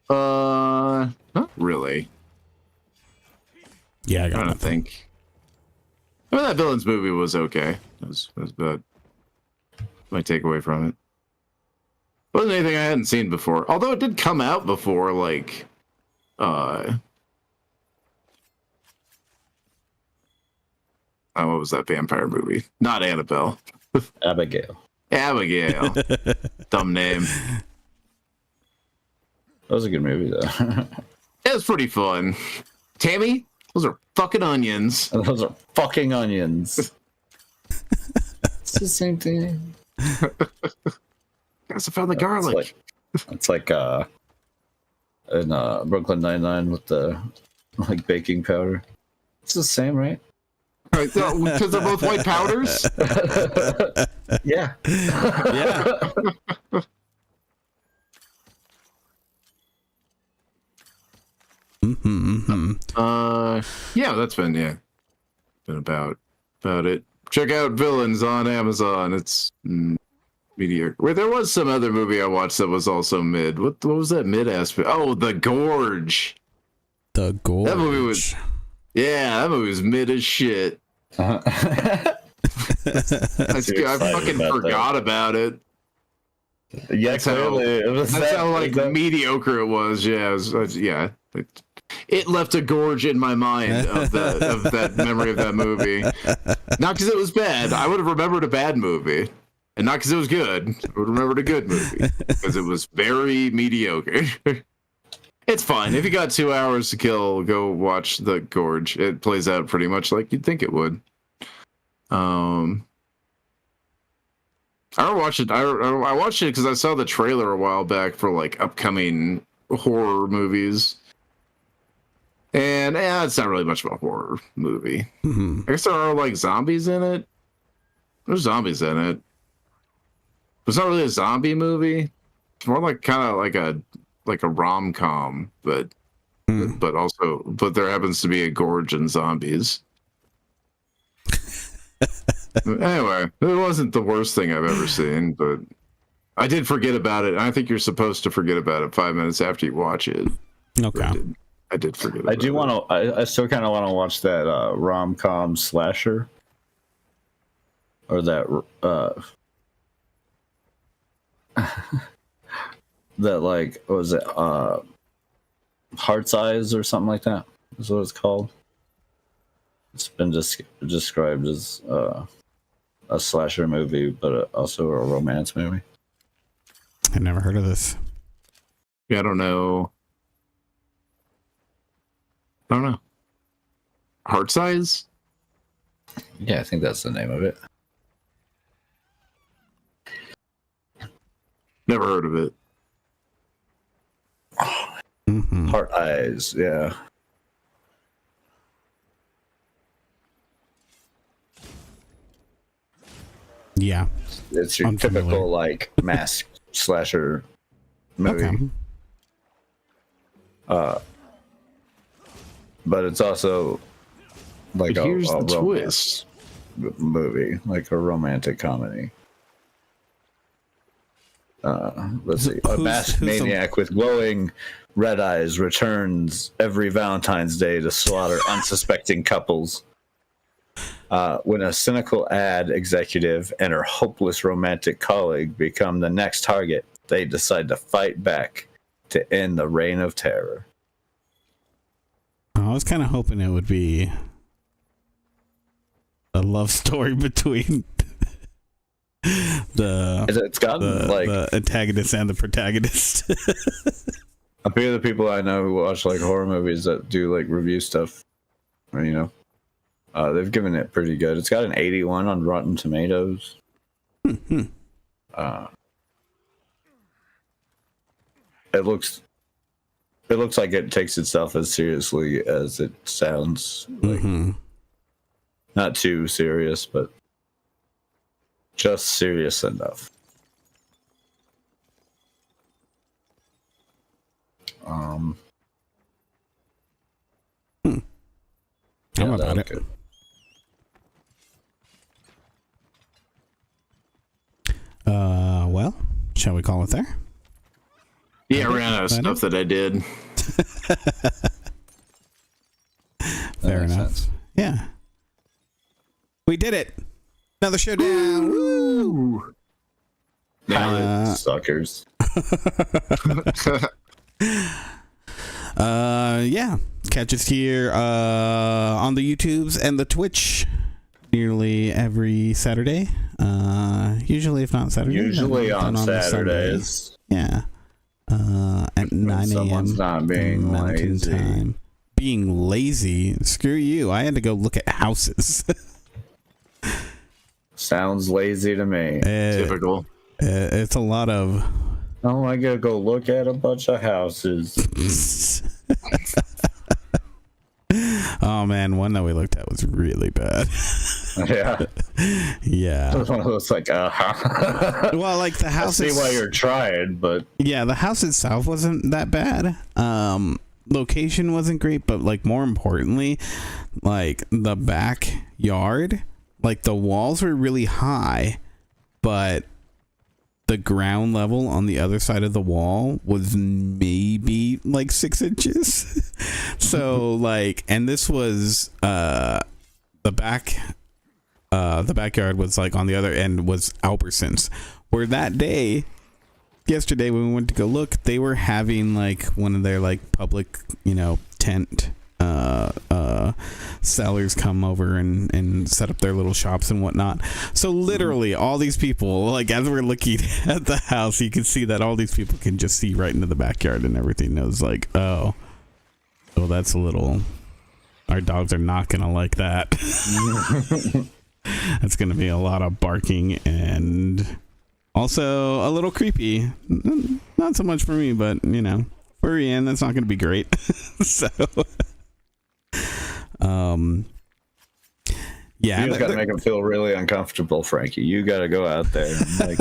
Not really. Yeah, I I got don't nothing. think. I mean, that Villains movie was okay. It was bad. My takeaway from it wasn't anything I hadn't seen before. Although it did come out before, like, what was that vampire movie? Not Annabelle. Abigail. Abigail. Dumb name. That was a good movie, though. It was pretty fun. Tammy, those are fucking onions. Those are fucking onions. It's the same thing. Guys, I found the garlic. It's like in Brooklyn Nine-Nine with the baking powder. It's the same, right? Right, because they're both white powders. Yeah. Yeah. Yeah, that's been about it. Check out Villains on Amazon. It's mediocre. Wait, there was some other movie I watched that was also mid. What was that mid aspect? Oh, The Gorge. The Gorge. That movie was mid as shit. I fucking forgot about it. Yeah, that's how mediocre it was. Yeah, it left a gorge in my mind of that memory of that movie. Not because it was bad. I would have remembered a bad movie, and not because it was good. I would have remembered a good movie because it was very mediocre. It's fine. If you got 2 hours to kill, go watch The Gorge. It plays out pretty much like you'd think it would. I watched it. I watched it because I saw the trailer a while back for upcoming horror movies, and it's not really much of a horror movie. Mm-hmm. I guess there are zombies in it. There's zombies in it. It's not really a zombie movie. It's more like a rom-com, but there happens to be a gorge and zombies. Anyway, it wasn't the worst thing I've ever seen, but I did forget about it. And I think you're supposed to forget about it 5 minutes after you watch it. Okay. I did forget about it. I do want to. I still kind of want to watch that rom-com slasher, or that that what was it? Heart's Eyes or something like that is what it's called. It's been described as a slasher movie, but also a romance movie. I never heard of this. Yeah, I don't know. Heart's Eyes? Yeah, I think that's the name of it. Never heard of it. Mm-hmm. Heart Eyes, yeah. Yeah. It's your typical like mask slasher movie. Okay. But it's also like but here's a the twist movie, like a romantic comedy. Let's see. A masked maniac with glowing red eyes returns every Valentine's Day to slaughter unsuspecting couples. When a cynical ad executive and her hopeless romantic colleague become the next target, they decide to fight back to end the reign of terror. I was kind of hoping it would be a love story between it's gotten like the antagonist and the protagonist. a few of the people I know who watch like horror movies that do like review stuff, you know, they've given it pretty good. It's got an 81 on Rotten Tomatoes. It looks like it takes itself as seriously as it sounds. Like, not too serious, but just serious enough. I'm about it. Good. Well, shall we call it there? Yeah, I ran out of stuff that I did. Fair enough. Sense. Yeah. We did it. Another showdown. Woo! Suckers. Yeah. Catch us here on the YouTubes and the Twitch nearly every Saturday. Usually, if not Saturday. Usually on Saturdays. Yeah. At 9 a.m. Someone's not being Mountain lazy. Time. Being lazy? Screw you. I had to go look at houses. Sounds lazy to me. Typical. It's a lot of... Oh, I gotta go look at a bunch of houses. Oh man, one that we looked at was really bad. Yeah. Yeah. It's like, Well, like the house. I see why you're trying, but yeah, the house itself wasn't that bad. Location wasn't great, but like more importantly, like the backyard, like the walls were really high, but the ground level on the other side of the wall was maybe like 6 inches. So like, and this was the backyard was like on the other end was Albertsons, where that day, yesterday when we went to go look, they were having like one of their like public, you know, tent sellers come over and set up their little shops and whatnot. So literally all these people, like as we're looking at the house, you can see that all these people can just see right into the backyard and everything. I was like, oh, that's a little, our dogs are not gonna like that. That's gonna be a lot of barking and also a little creepy. Not so much for me, but you know, for Ian, that's not gonna be great. So yeah, you just gotta make them feel really uncomfortable, Frankie. You gotta go out there and like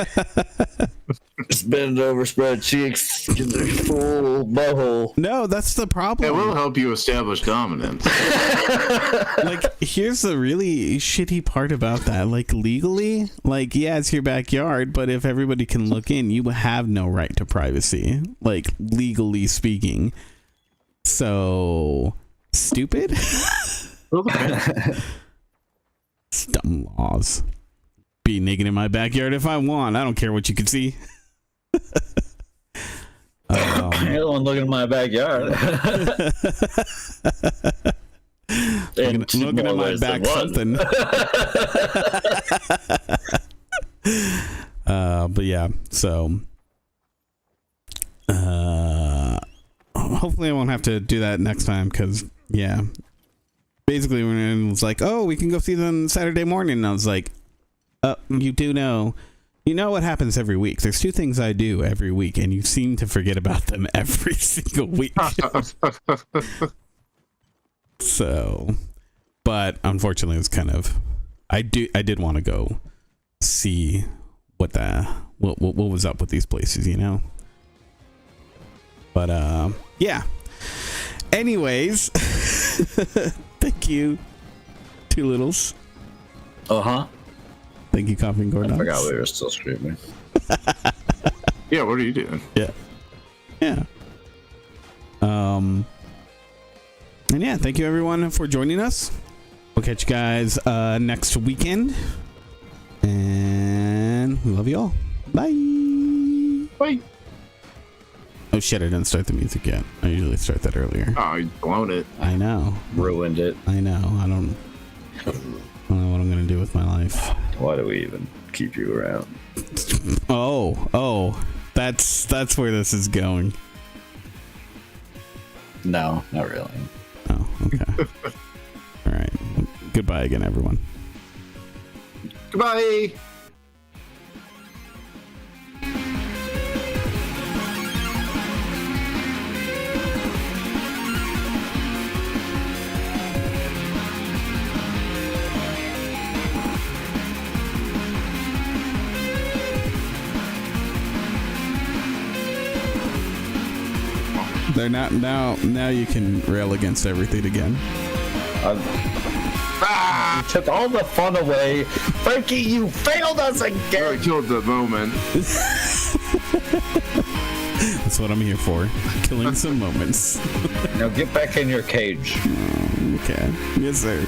just bend over, spread cheeks, get their full butthole. No, that's the problem. It will help you establish dominance. Like, here's the really shitty part about that. Like, legally, like, yeah, it's your backyard, but if everybody can look in, you have no right to privacy. Like, legally speaking. So, stupid? It's dumb laws. Be naked in my backyard if I want. I don't care what you can see. You're the one looking at my backyard. Looking at my back something. But yeah, so hopefully I won't have to do that next time, because yeah, basically when it was like, oh, we can go see them Saturday morning, and I was like, you do know, you know what happens every week. There's 2 things I do every week, and you seem to forget about them every single week. So, but unfortunately, it's kind of, I did want to go see what was up with these places, you know. But yeah. Anyways, thank you, Two Littles. Thank you, Coffee and Gordon. I forgot we were still streaming. Yeah, what are you doing? Yeah. And yeah, thank you everyone for joining us. We'll catch you guys next weekend. And we love you all. Bye. Bye. Oh shit, I didn't start the music yet. I usually start that earlier. Oh, you blown it. I know. Ruined it. I know. I don't know what I'm gonna do with my life. Why do we even keep you around? Oh. That's where this is going. No, not really. Oh, okay. All right. Goodbye again, everyone. Goodbye. They're not now you can rail against everything again. You took all the fun away. Frankie, you failed us again. I killed the moment. That's what I'm here for. Killing some moments. Now get back in your cage. Okay. Yes, sir.